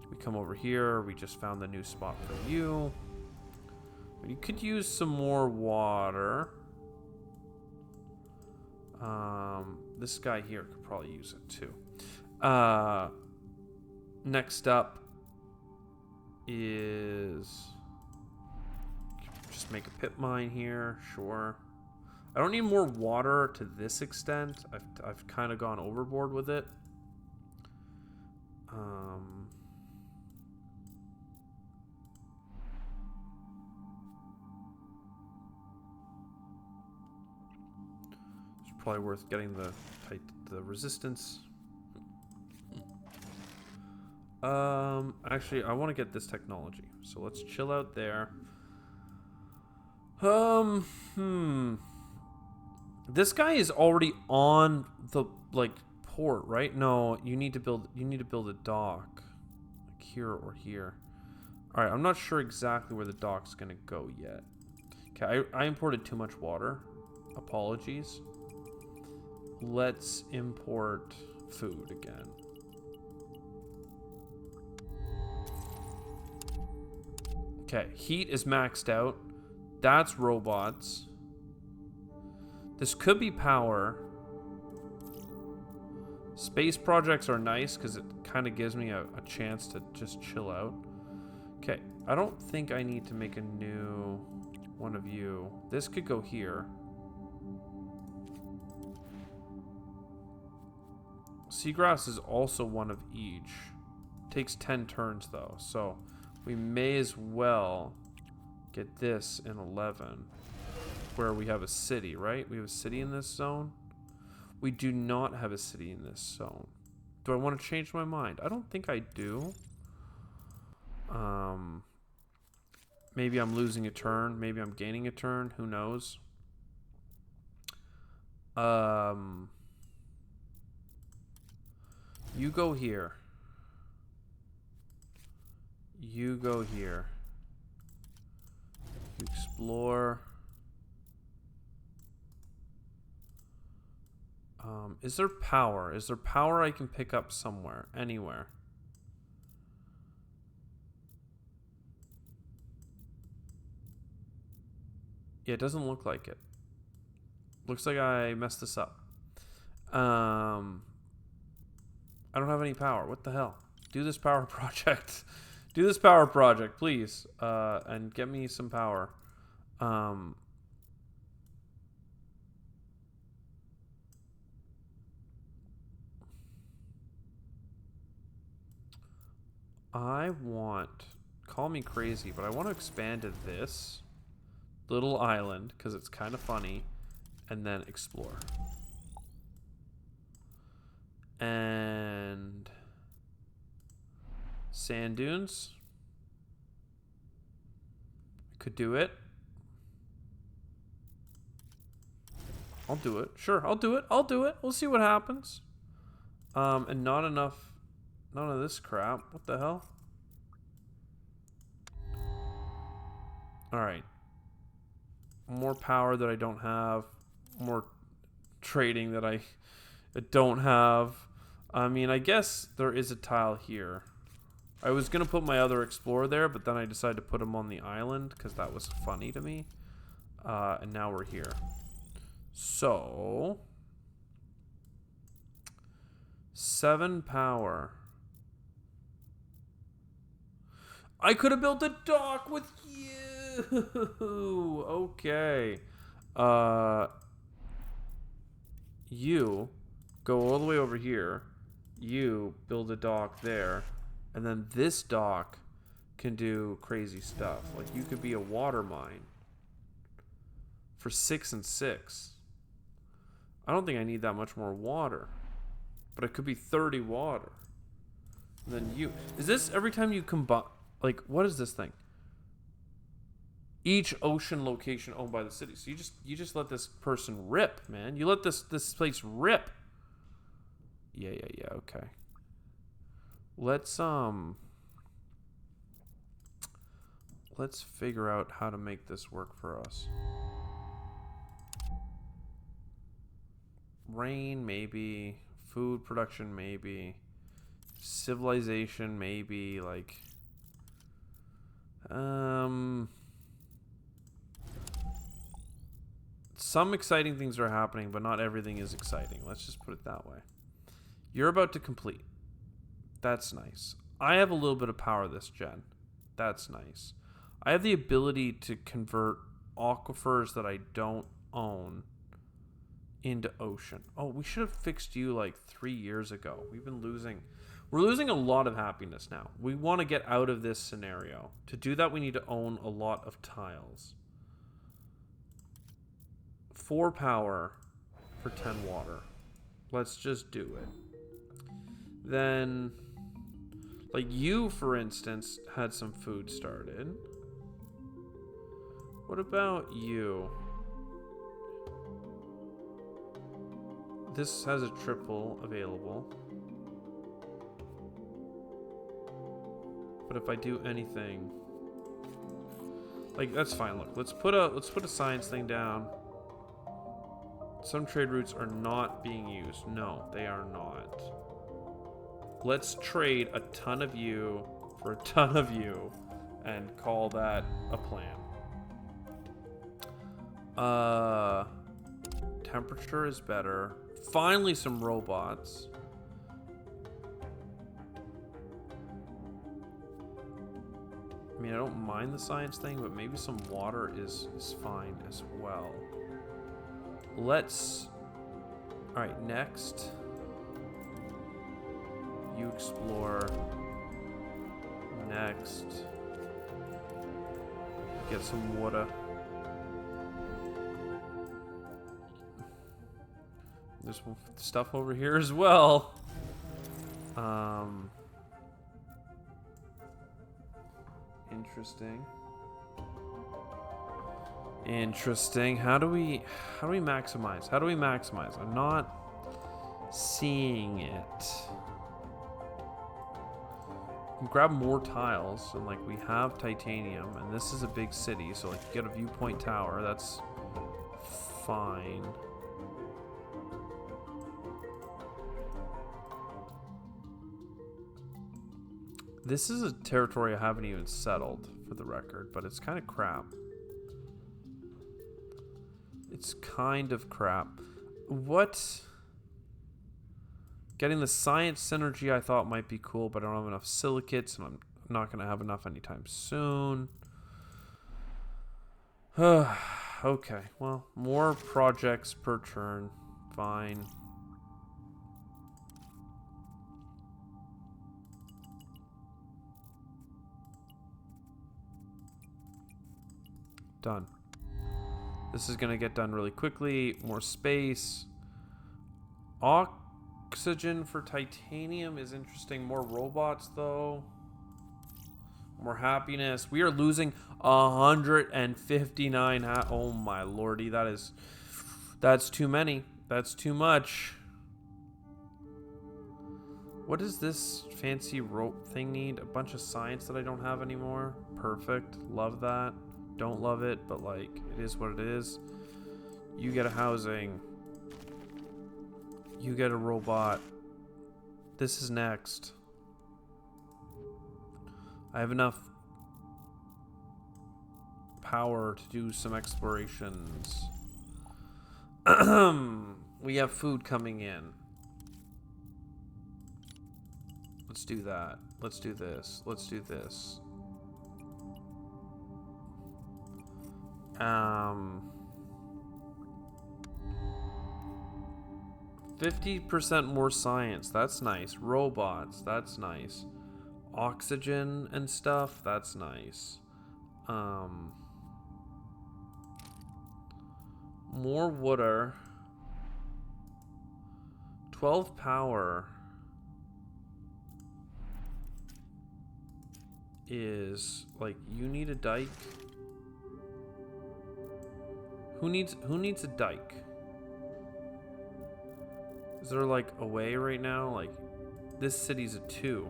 We come over here. We just found the new spot for you. You could use some more water. This guy here could probably use it too. Next up is just make a pit mine here. Sure. I don't need more water to this extent. I've kind of gone overboard with it. It's probably worth getting the resistance. Actually, I want to get this technology. So let's chill out there. This guy is already on the, like, port, right? No, you need to build a dock, like here or here. All right, I'm not sure exactly where the dock's gonna go yet. Okay, I imported too much water. Apologies. Let's import food again. Okay, heat is maxed out. That's robots. This could be power. Space projects are nice because it kind of gives me a chance to just chill out. Okay, I don't think I need to make a new one of you. This could go here. Seagrass is also one of each. Takes 10 turns though, so we may as well get this in 11. Where we have a city, right? We have a city in this zone. We do not have a city in this zone. Do I want to change my mind? I don't think I do. Maybe I'm losing a turn. Maybe I'm gaining a turn. Who knows? You go here. You go here. You explore. Is there power? Is there power I can pick up somewhere? Anywhere? Yeah, it doesn't look like it. Looks like I messed this up. I don't have any power. What the hell? Do this power project. Do this power project, please. And get me some power. I want, call me crazy, but I want to expand to this little island because it's kind of funny, and then explore. And sand dunes. Could do it. I'll do it. Sure, I'll do it. I'll do it. We'll see what happens. And not enough. None of this crap. What the hell? Alright. More power that I don't have. More trading that I don't have. I mean, I guess there is a tile here. I was going to put my other explorer there, but then I decided to put him on the island because that was funny to me. And now we're here. So, 7 power. I could have built a dock with you. Okay. You go all the way over here. You build a dock there. And then this dock can do crazy stuff. Like you could be a water mine for 6 and 6. I don't think I need that much more water. But it could be 30 water. And then you... Is this every time you combine... Like, what is this thing? Each ocean location owned by the city. So you just let this person rip, man. You let this place rip. Yeah, okay. Let's figure out how to make this work for us. Rain, maybe. Food production, maybe. Civilization, maybe. Like, some exciting things are happening, but not everything is exciting. Let's just put it that way. You're about to complete. That's nice. I have a little bit of power this gen. That's nice. I have the ability to convert aquifers that I don't own into ocean. Oh, we should have fixed you like 3 years ago. We're losing a lot of happiness now. We want to get out of this scenario. To do that, we need to own a lot of tiles. 4 power for 10 water. Let's just do it. Then, like you, for instance, had some food started. What about you? This has a triple available. But if I do anything, like that's fine. Look, let's put a science thing down. Some trade routes are not being used. No, they are not. Let's trade a ton of you for a ton of you and call that a plan. Temperature is better. Finally some robots. I mean, I don't mind the science thing, but maybe some water is fine as well. Let's... Alright, next. You explore. Next. Get some water. There's stuff over here as well. Interesting. Interesting. How do we maximize? How do we maximize? I'm not seeing it. We can grab more tiles, and like we have titanium, and this is a big city, so like you get a viewpoint tower. That's fine. This is a territory I haven't even settled, for the record, but it's kind of crap. It's kind of crap. What? Getting the science synergy I thought might be cool, but I don't have enough silicates, and I'm not going to have enough anytime soon. Okay, well, more projects per turn. Fine. Done. This is going to get done really quickly. More space. Oxygen for titanium is interesting. More robots, though. More happiness. We are losing 159. Oh, my lordy. That's too many. That's too much. What does this fancy rope thing need? A bunch of science that I don't have anymore. Perfect. Love that. Don't love it, but like, it is what it is. You get a housing. You get a robot. This is next. I have enough power to do some explorations. We have food coming in. Let's do that. Let's do this. Let's do this. 50% more science. That's nice. Robots. That's nice. Oxygen and stuff. That's nice. More water. 12 power is like, you need a dike. Who needs a dike? Is there like a way right now? Like, this city's a 2.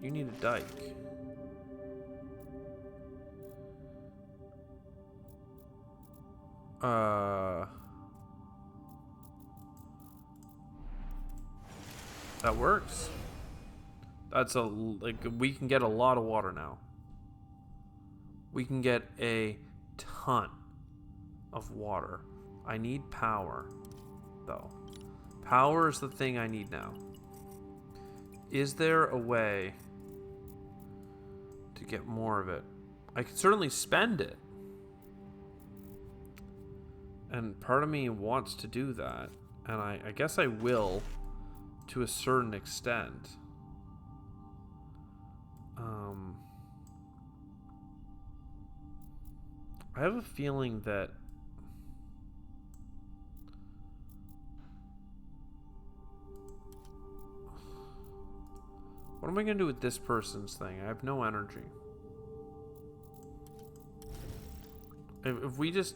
You need a dike. That works. That's we can get a lot of water now. We can get a ton of water. I need power, though. Power is the thing I need now. Is there a way to get more of it? I could certainly spend it. And part of me wants to do that. And I guess I will, to a certain extent. I have a feeling that what am I going to do with this person's thing? I have no energy. If we just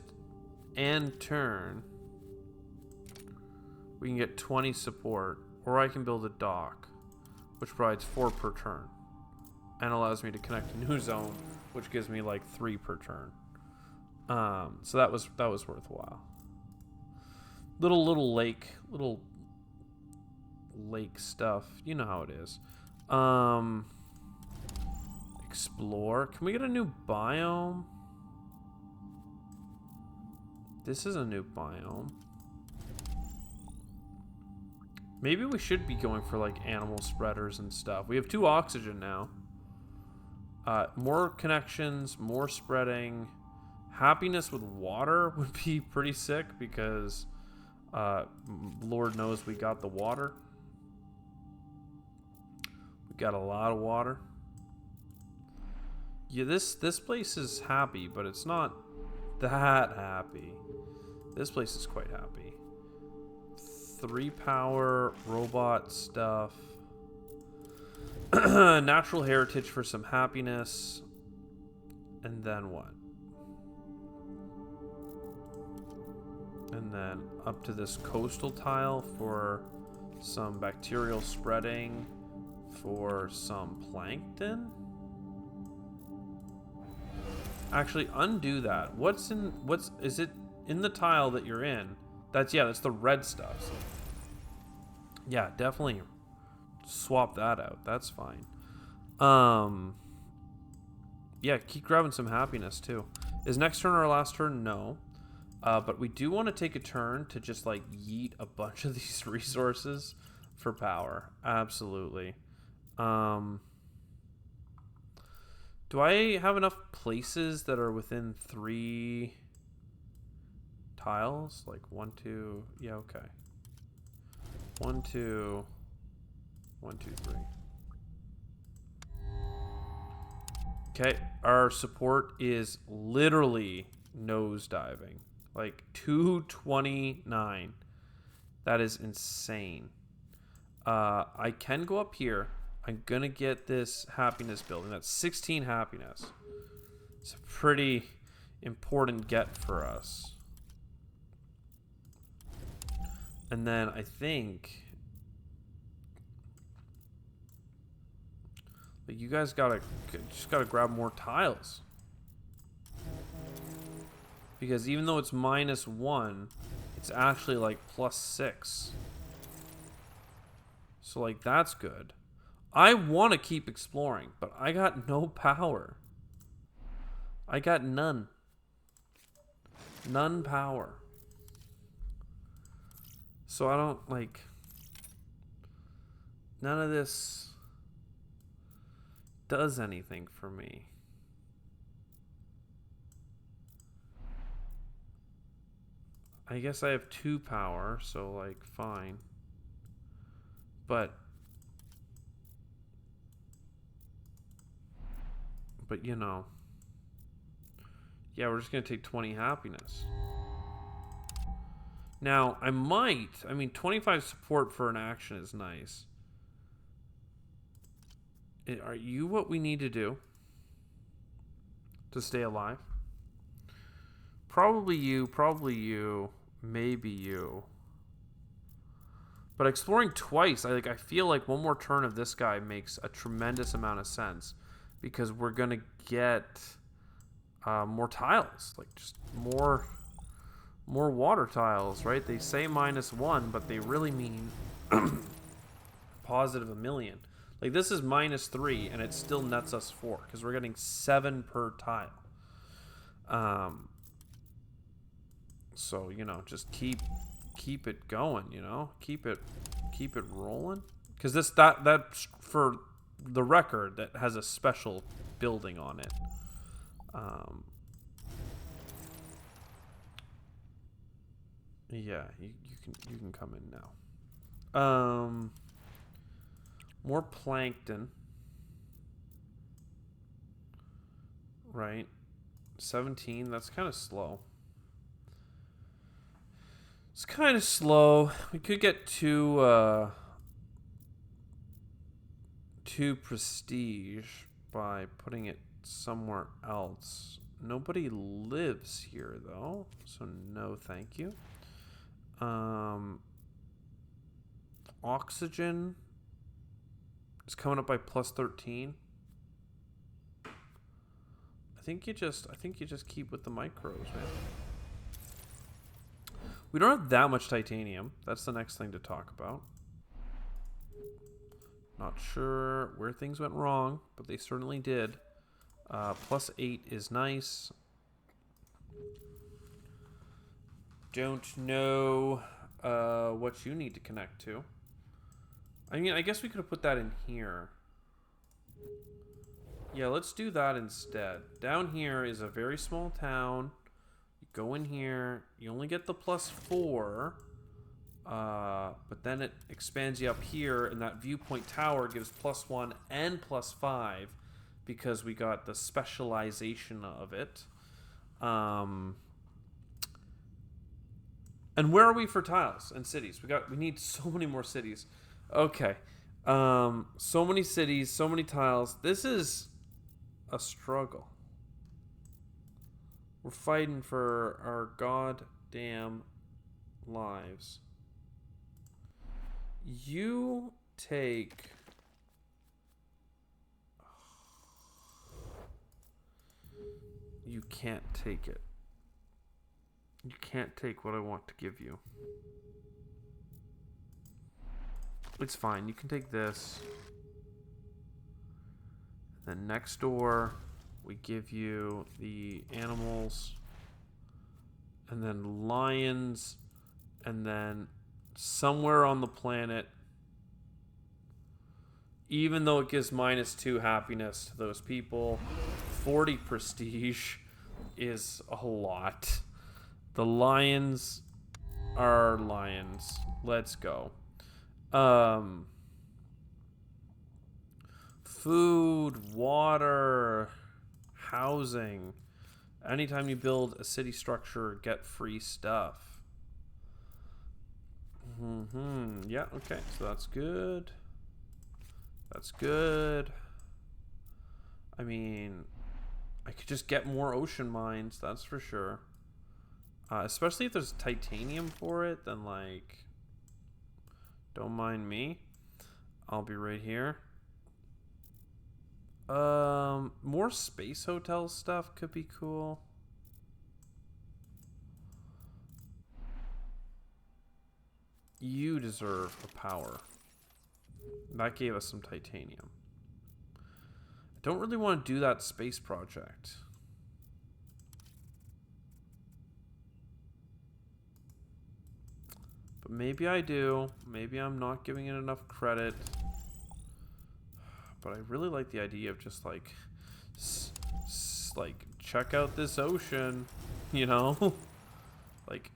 end turn, we can get 20 support, or I can build a dock, which provides 4 per turn, and allows me to connect a new zone, which gives me like 3 per turn. So that was worthwhile. Little lake stuff. You know how it is. Explore. Can we get a new biome? This is a new biome. Maybe we should be going for like animal spreaders and stuff. We have 2 oxygen now. More connections, more spreading. Happiness with water would be pretty sick because Lord knows we got the water. We got a lot of water. Yeah, this place is happy, but it's not that happy. This place is quite happy. 3 power, robot stuff. Natural heritage for some happiness. And then what? And then up to this coastal tile for some bacterial spreading, for some plankton. Actually, undo that. Is it in the tile that you're in? That's the red stuff. So yeah, definitely swap that out. That's fine. Yeah, keep grabbing some happiness too. Is next turn our last turn? No. But we do want to take a turn to just like yeet a bunch of these resources for power. Absolutely. Do I have enough places that are within 3 tiles? Like 1, 2. Yeah, okay. 1, 2. 1, 2, 3. Okay, our support is literally nosediving. Like 229. That is insane. I can go up here. I'm gonna get this happiness building. That's 16 happiness. It's a pretty important get for us. And then I think you guys just gotta grab more tiles. Because even though it's -1, it's actually like +6. So like that's good. I want to keep exploring, but I got no power. I got none. None power. So I don't like... None of this does anything for me. I guess I have 2 power, so like fine. But you know, yeah, we're just gonna take 20 happiness. Now, I mean, 25 support for an action is nice. Are you what we need to do to stay alive? Probably you, maybe you. But exploring twice, I feel like one more turn of this guy makes a tremendous amount of sense, because we're gonna get more tiles, like just more water tiles, right? They say -1, but they really mean positive 1,000,000. Like this is -3, and it still nets us 4 because we're getting 7 per tile. So you know, just keep it going. You know, keep it rolling. Because that for the record, that has a special building on it. Yeah, you can come in now. More plankton. Right. 17, that's kind of slow. It's kind of slow. We could get two prestige by putting it somewhere else. Nobody lives here though, so no thank you. Oxygen is coming up by +13. I think you just keep with the micros, man. We don't have that much titanium. That's the next thing to talk about. Not sure where things went wrong, but they certainly did. +8 is nice. Don't know what you need to connect to. I mean, I guess we could have put that in here. Yeah, let's do that instead. Down here is a very small town. You go in here. You only get the +4. But then it expands you up here, and that viewpoint tower gives +1 and +5 because we got the specialization of it. And where are we for tiles and cities? We need so many more cities. Okay. So many cities, so many tiles. This is a struggle. We're fighting for our goddamn lives. You take... You can't take it. You can't take what I want to give you. It's fine. You can take this. Then next door, we give you the animals. And then lions. And then somewhere on the planet, even though it gives -2 happiness to those people, 40 prestige is a lot. The lions are lions. Let's go. Food, water. housing. Anytime you build a city structure, get free stuff. Yeah, okay, so that's good. That's good. I mean, I could just get more ocean mines, that's for sure. Especially if there's titanium for it, then like, don't mind me. I'll be right here. More space hotel stuff could be cool. You deserve a power. That gave us some titanium. I don't really want to do that space project. But maybe I do. Maybe I'm not giving it enough credit. But I really like the idea of just like, like check out this ocean, you know? Like,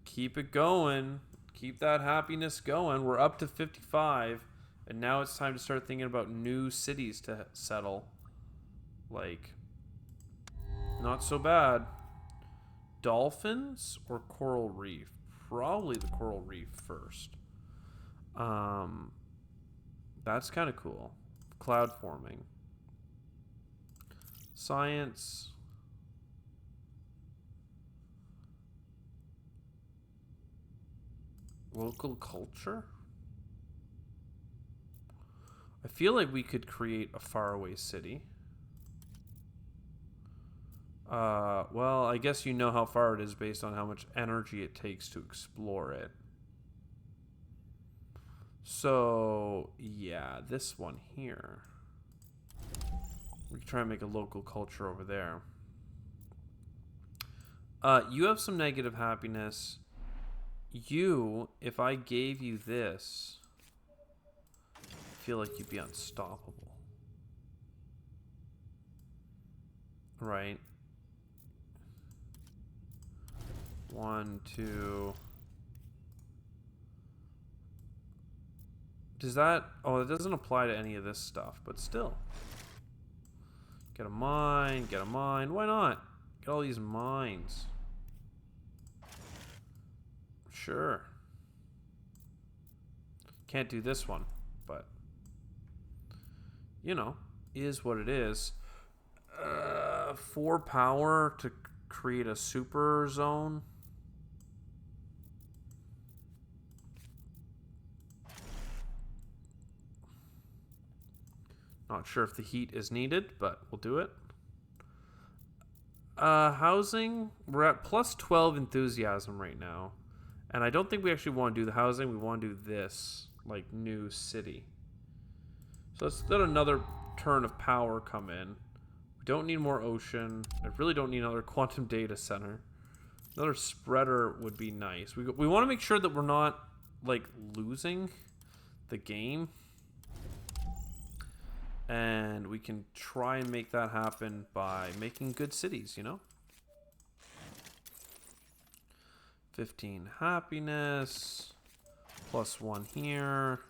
keep it going. Keep that happiness going. We're up to 55. And now it's time to start thinking about new cities to settle. Like, not so bad. Dolphins or coral reef? Probably the coral reef first. That's kind of cool. Cloud forming. Science. Local culture? I feel like we could create a faraway city. Well, I guess you know how far it is based on how much energy it takes to explore it. So, yeah, this one here. We can try and make a local culture over there. You have some negative happiness. You, if I gave you this, I feel like you'd be unstoppable. Right? 1, 2. Does that... Oh, it doesn't apply to any of this stuff, but still. Get a mine, get a mine. Why not? Get all these mines. Sure. Can't do this one, but... You know, is what it is. 4 power to create a super zone. Not sure if the heat is needed, but we'll do it. Housing, we're at plus 12 enthusiasm right now. And I don't think we actually want to do the housing. We want to do this, like, new city. So let's let another turn of power come in. We don't need more ocean. I really don't need another quantum data center. Another spreader would be nice. We want to make sure that we're not, like, losing the game. And we can try and make that happen by making good cities, you know? 15 happiness. Plus 1 here.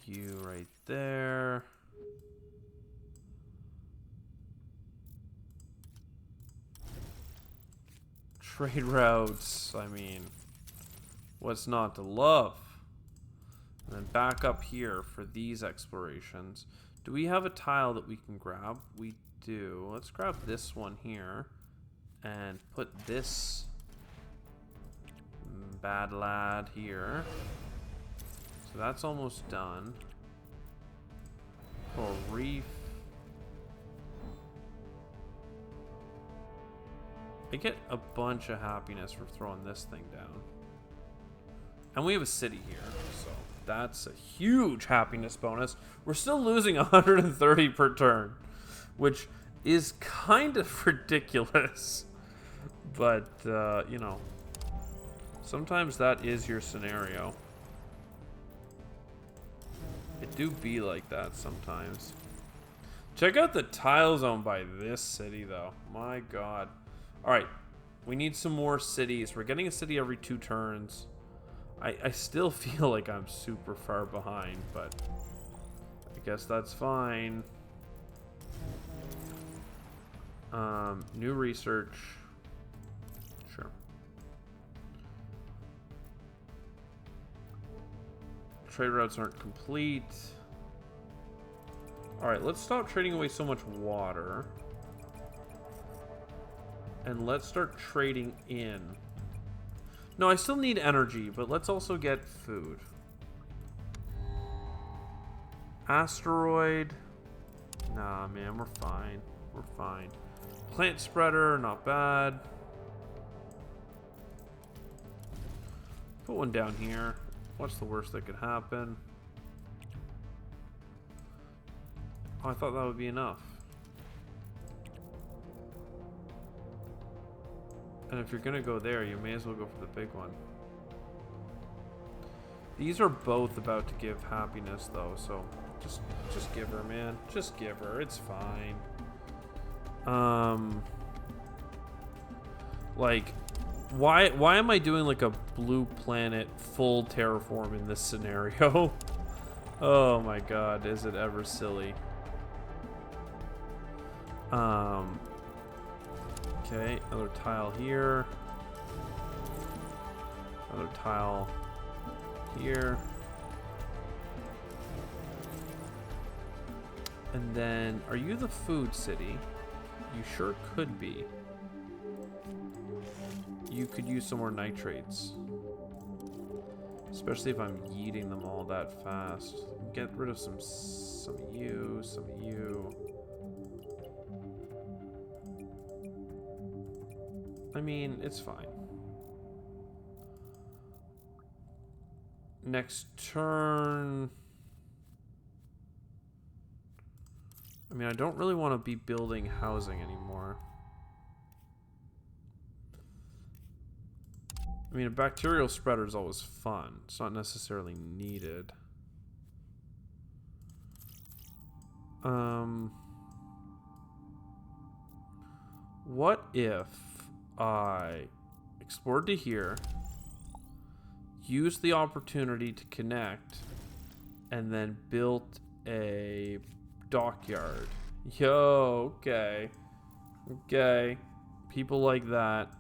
You right there. Trade routes, I mean... What's not to love? And then back up here for these explorations. Do we have a tile that we can grab? We do. Let's grab this one here and put this bad lad here. So that's almost done. Coral reef. I get a bunch of happiness for throwing this thing down. And we have a city here, so that's a huge happiness bonus. We're still losing 130 per turn, which is kind of ridiculous. But, you know, sometimes that is your scenario. It do be like that sometimes. Check out the tile zone by this city, though. My God. All right, we need some more cities. We're getting a city every 2 turns. I still feel like I'm super far behind, but I guess that's fine. New research. Sure. Trade routes aren't complete. Alright, let's stop trading away so much water. And let's start trading in. No, I still need energy, but let's also get food. Asteroid. Nah, man, we're fine. We're fine. Plant spreader, not bad. Put one down here. What's the worst that could happen? Oh, I thought that would be enough. And if you're gonna go there, you may as well go for the big one. These are both about to give happiness, though, so just give her, man. Just give her. It's fine. Like, why am I doing like a blue planet full terraform in this scenario? Oh my god, is it ever silly? Okay, another tile here. Another tile here. And then, are you the food city? You sure could be. You could use some more nitrates. Especially if I'm yeeting them all that fast. Get rid of some of you, some of you. I mean, it's fine. Next turn. I mean, I don't really want to be building housing anymore. I mean, a bacterial spreader is always fun. It's not necessarily needed. What if I explored to here, used the opportunity to connect, and then built a dockyard? Yo, okay. Okay. People like that.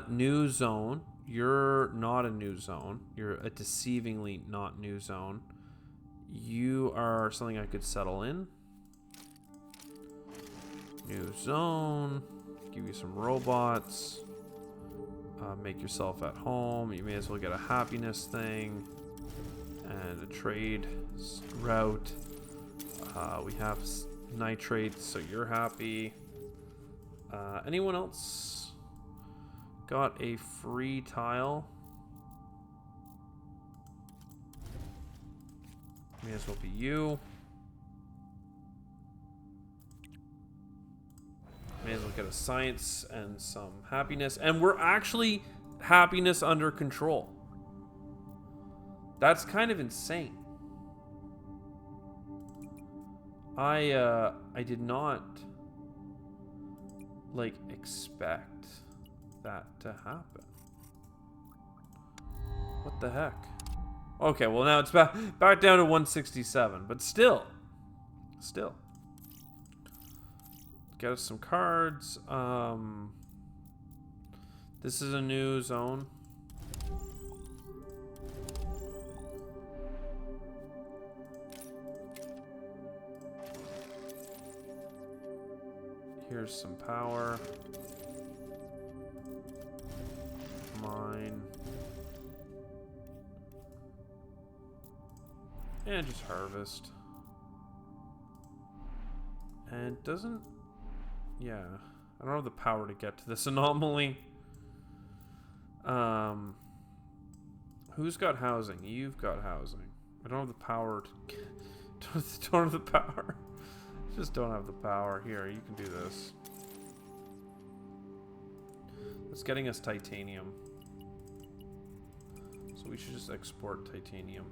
New zone. You're not a new zone. You're a deceivingly not new zone. You are something I could settle in. New zone. Give you some robots. Make yourself at home. You may as well get a happiness thing. And a trade route. We have nitrates, so you're happy. Anyone else got a free tile? May as well be you. May as well get a science and some happiness. And we're actually happiness under control. That's kind of insane. I did not like expect that to happen. What the heck? Okay, well now it's back down to 167, but still. Get us some cards. This is a new zone. Here's some power. Mine. And just harvest. And doesn't... Yeah. I don't have the power to get to this anomaly. Who's got housing? You've got housing. I don't have the power to... don't have the power. Just don't have the power. Here, you can do this. It's getting us titanium. So we should just export titanium.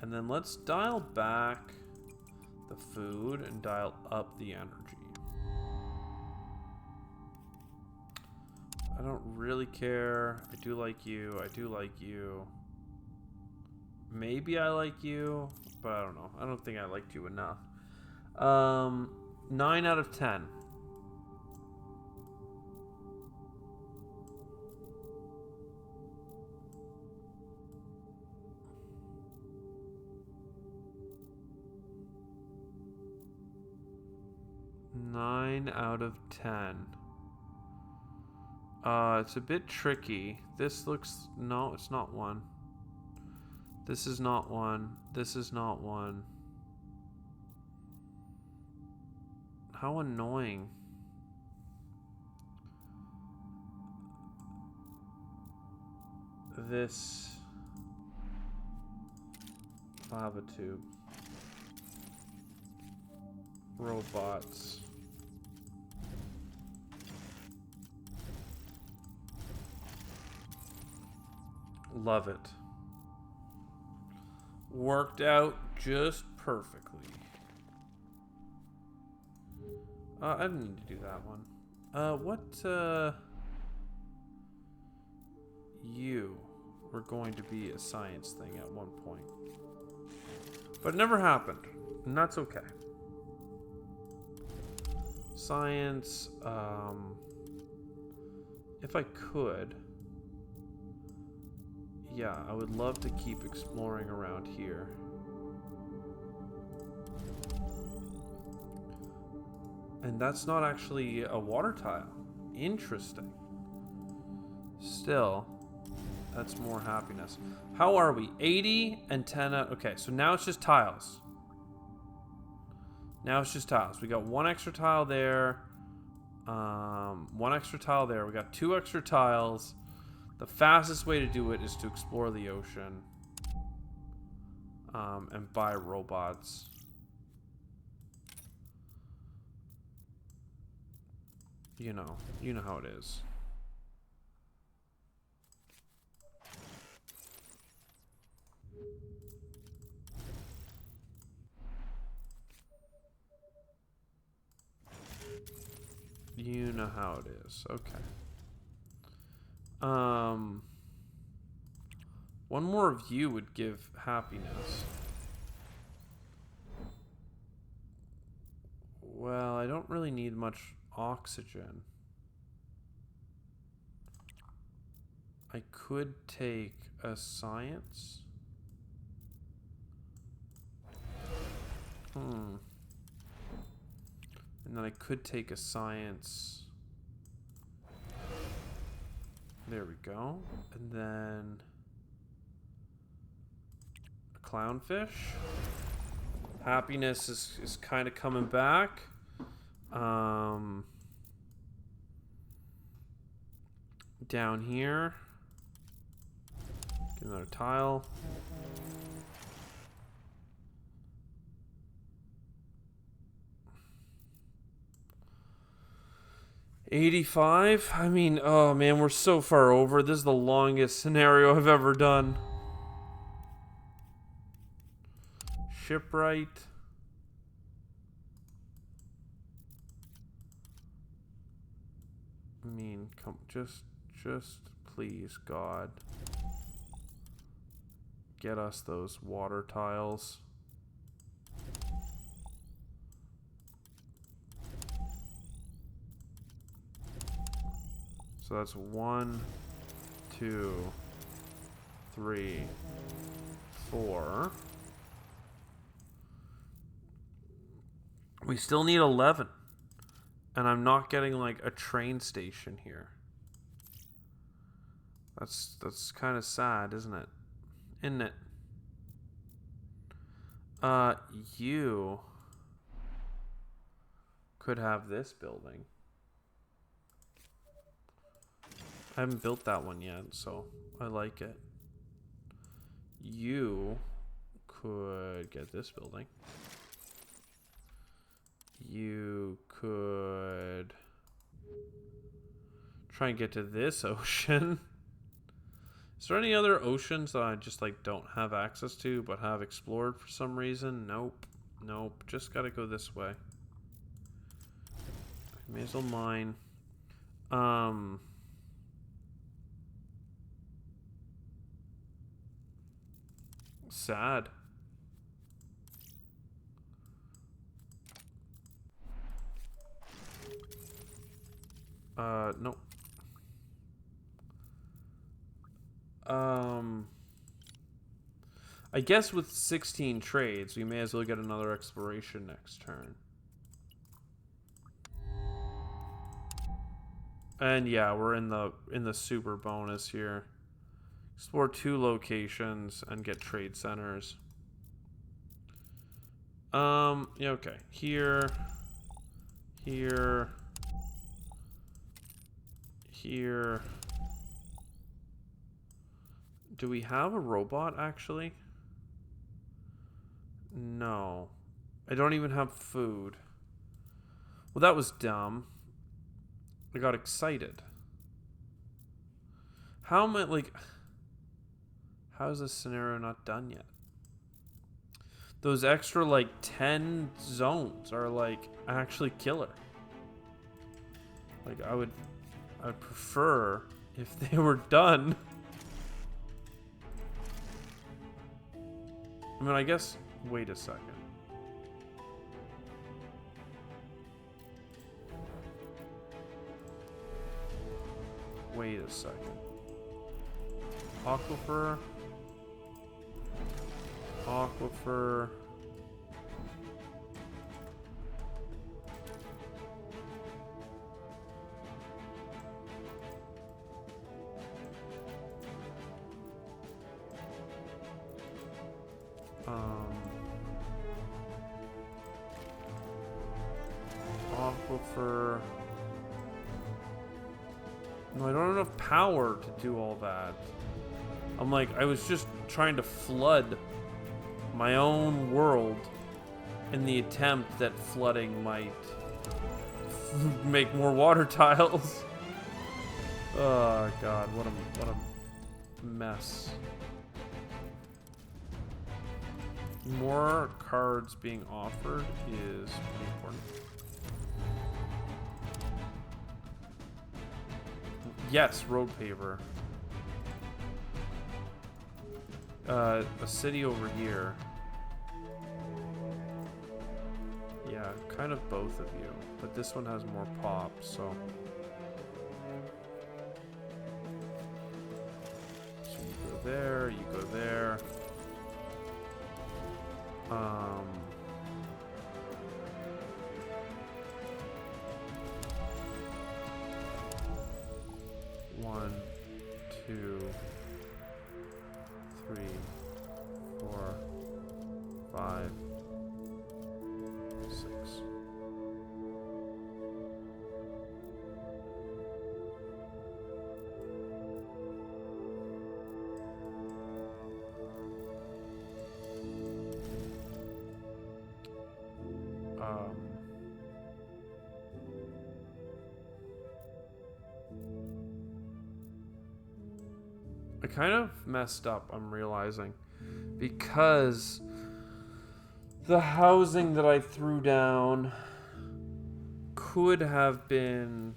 And then let's dial back the food and dial up the energy. I don't really care. I do like you. I do like you. Maybe I like you, but I don't know. I don't think I liked you enough. 9 out of 10. Nine out of 10. It's a bit tricky. This looks... No, it's not one. This is not one. This is not one. How annoying. This... lava tube. Robots. Love it. Worked out just perfectly. I didn't need to do that one. You were going to be a science thing at one point. But it never happened. And that's okay. Science, if I could... Yeah, I would love to keep exploring around here. And that's not actually a water tile. Interesting. Still, that's more happiness. How are we? 80 and 10 out. Okay, so now it's just tiles. Now it's just tiles. We got one extra tile there. One extra tile there. We got 2 extra tiles. The fastest way to do it is to explore the ocean. And buy robots. You know how it is. You know how it is. Okay. One more of you would give happiness. Well, I don't really need much oxygen. I could take a science. And then I could take a science. There we go. And then a clownfish. Happiness is kind of coming back. Down here. Get another tile. $85. I mean, oh man, we're so far over. This is the longest scenario I've ever done. Shipwright. I mean, come, just please, God, get us those water tiles. So that's 1, 2, 3, 4. We still need 11. And I'm not getting like a train station here. That's kind of sad, isn't it? Isn't it? You could have this building. I haven't built that one yet, so I like it. You could get this building. You could try and get to this ocean. Is there any other oceans that I just like don't have access to but have explored for some reason? Nope. Nope. Just gotta go this way. May as well mine. Sad. Nope. I guess with 16 trades, we may as well get another exploration next turn. And yeah, we're in the super bonus here. Explore 2 locations and get trade centers. Yeah, okay. Here. Here. Do we have a robot, actually? No. I don't even have food. Well, that was dumb. I got excited. How am I, like... How is this scenario not done yet? Those extra, like, 10 zones are, like, actually killer. Like, I'd prefer if they were done. I mean, I guess... Wait a second. Wait a second. Aquifer. Aquifer. Aquifer. No, I don't have enough power to do all that. I'm like, I was just trying to flood my own world in the attempt that flooding might make more water tiles. Oh god, what a mess. More cards being offered is pretty important. Yes, road paver. A city over here. Yeah, kind of both of you, but this one has more pop, so. So you go there, you go there. One, two, 3, 4, 5, 6. I kind of messed up, I'm realizing, because the housing that I threw down could have been...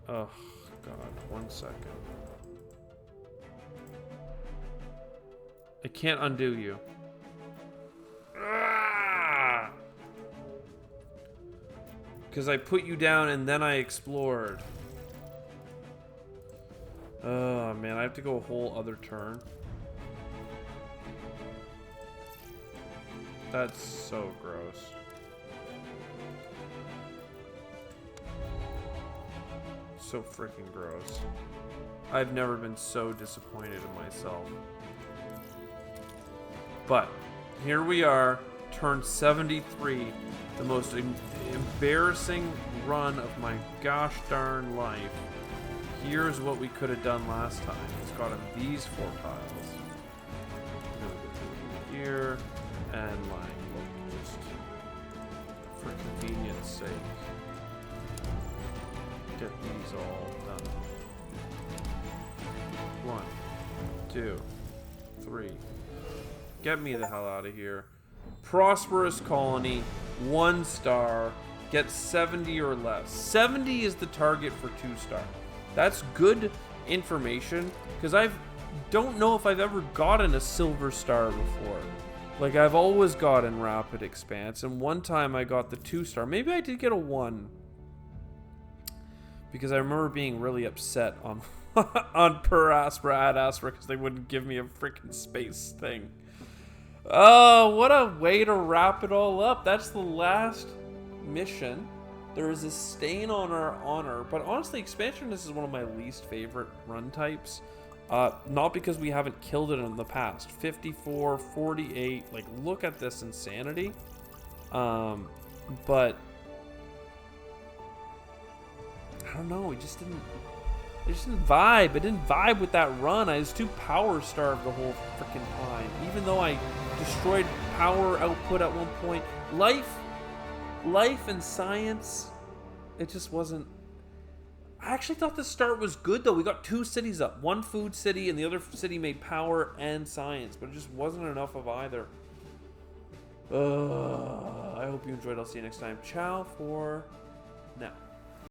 Oh, God, 1 second. I can't undo you. Because I put you down and then I explored. Oh, man, I have to go a whole other turn. That's so gross. So freaking gross. I've never been so disappointed in myself. But, here we are, turn 73, the most embarrassing run of my gosh darn life. Here's what we could have done last time. It's got him these 4 tiles. I'm gonna go through here and like just for convenience sake, get these all done. 1, 2, 3. Get me the hell out of here. Prosperous colony, 1 star. Get 70 or less. 70 is the target for 2 star. That's good information, because I've don't know if I've ever gotten a silver star before. Like, I've always gotten rapid expanse, and one time I got the 2-star. Maybe I did get a 1. Because I remember being really upset on on per Aspera ad Aspera because they wouldn't give me a freaking space thing. Oh, what a way to wrap it all up. That's the last mission. There is a stain on our honor, but honestly, expansionist is one of my least favorite run types. Not because we haven't killed it in the past. 54, 48, like, look at this insanity. But I don't know, it just didn't vibe. It didn't vibe with that run. I was too power starved the whole freaking time. Even though I destroyed power output at one point. Life and science, it just wasn't. I actually thought the start was good though. We got 2 cities up. One food city and the other city made power and science, but it just wasn't enough of either. I hope you enjoyed. I'll see you next time. Ciao for now.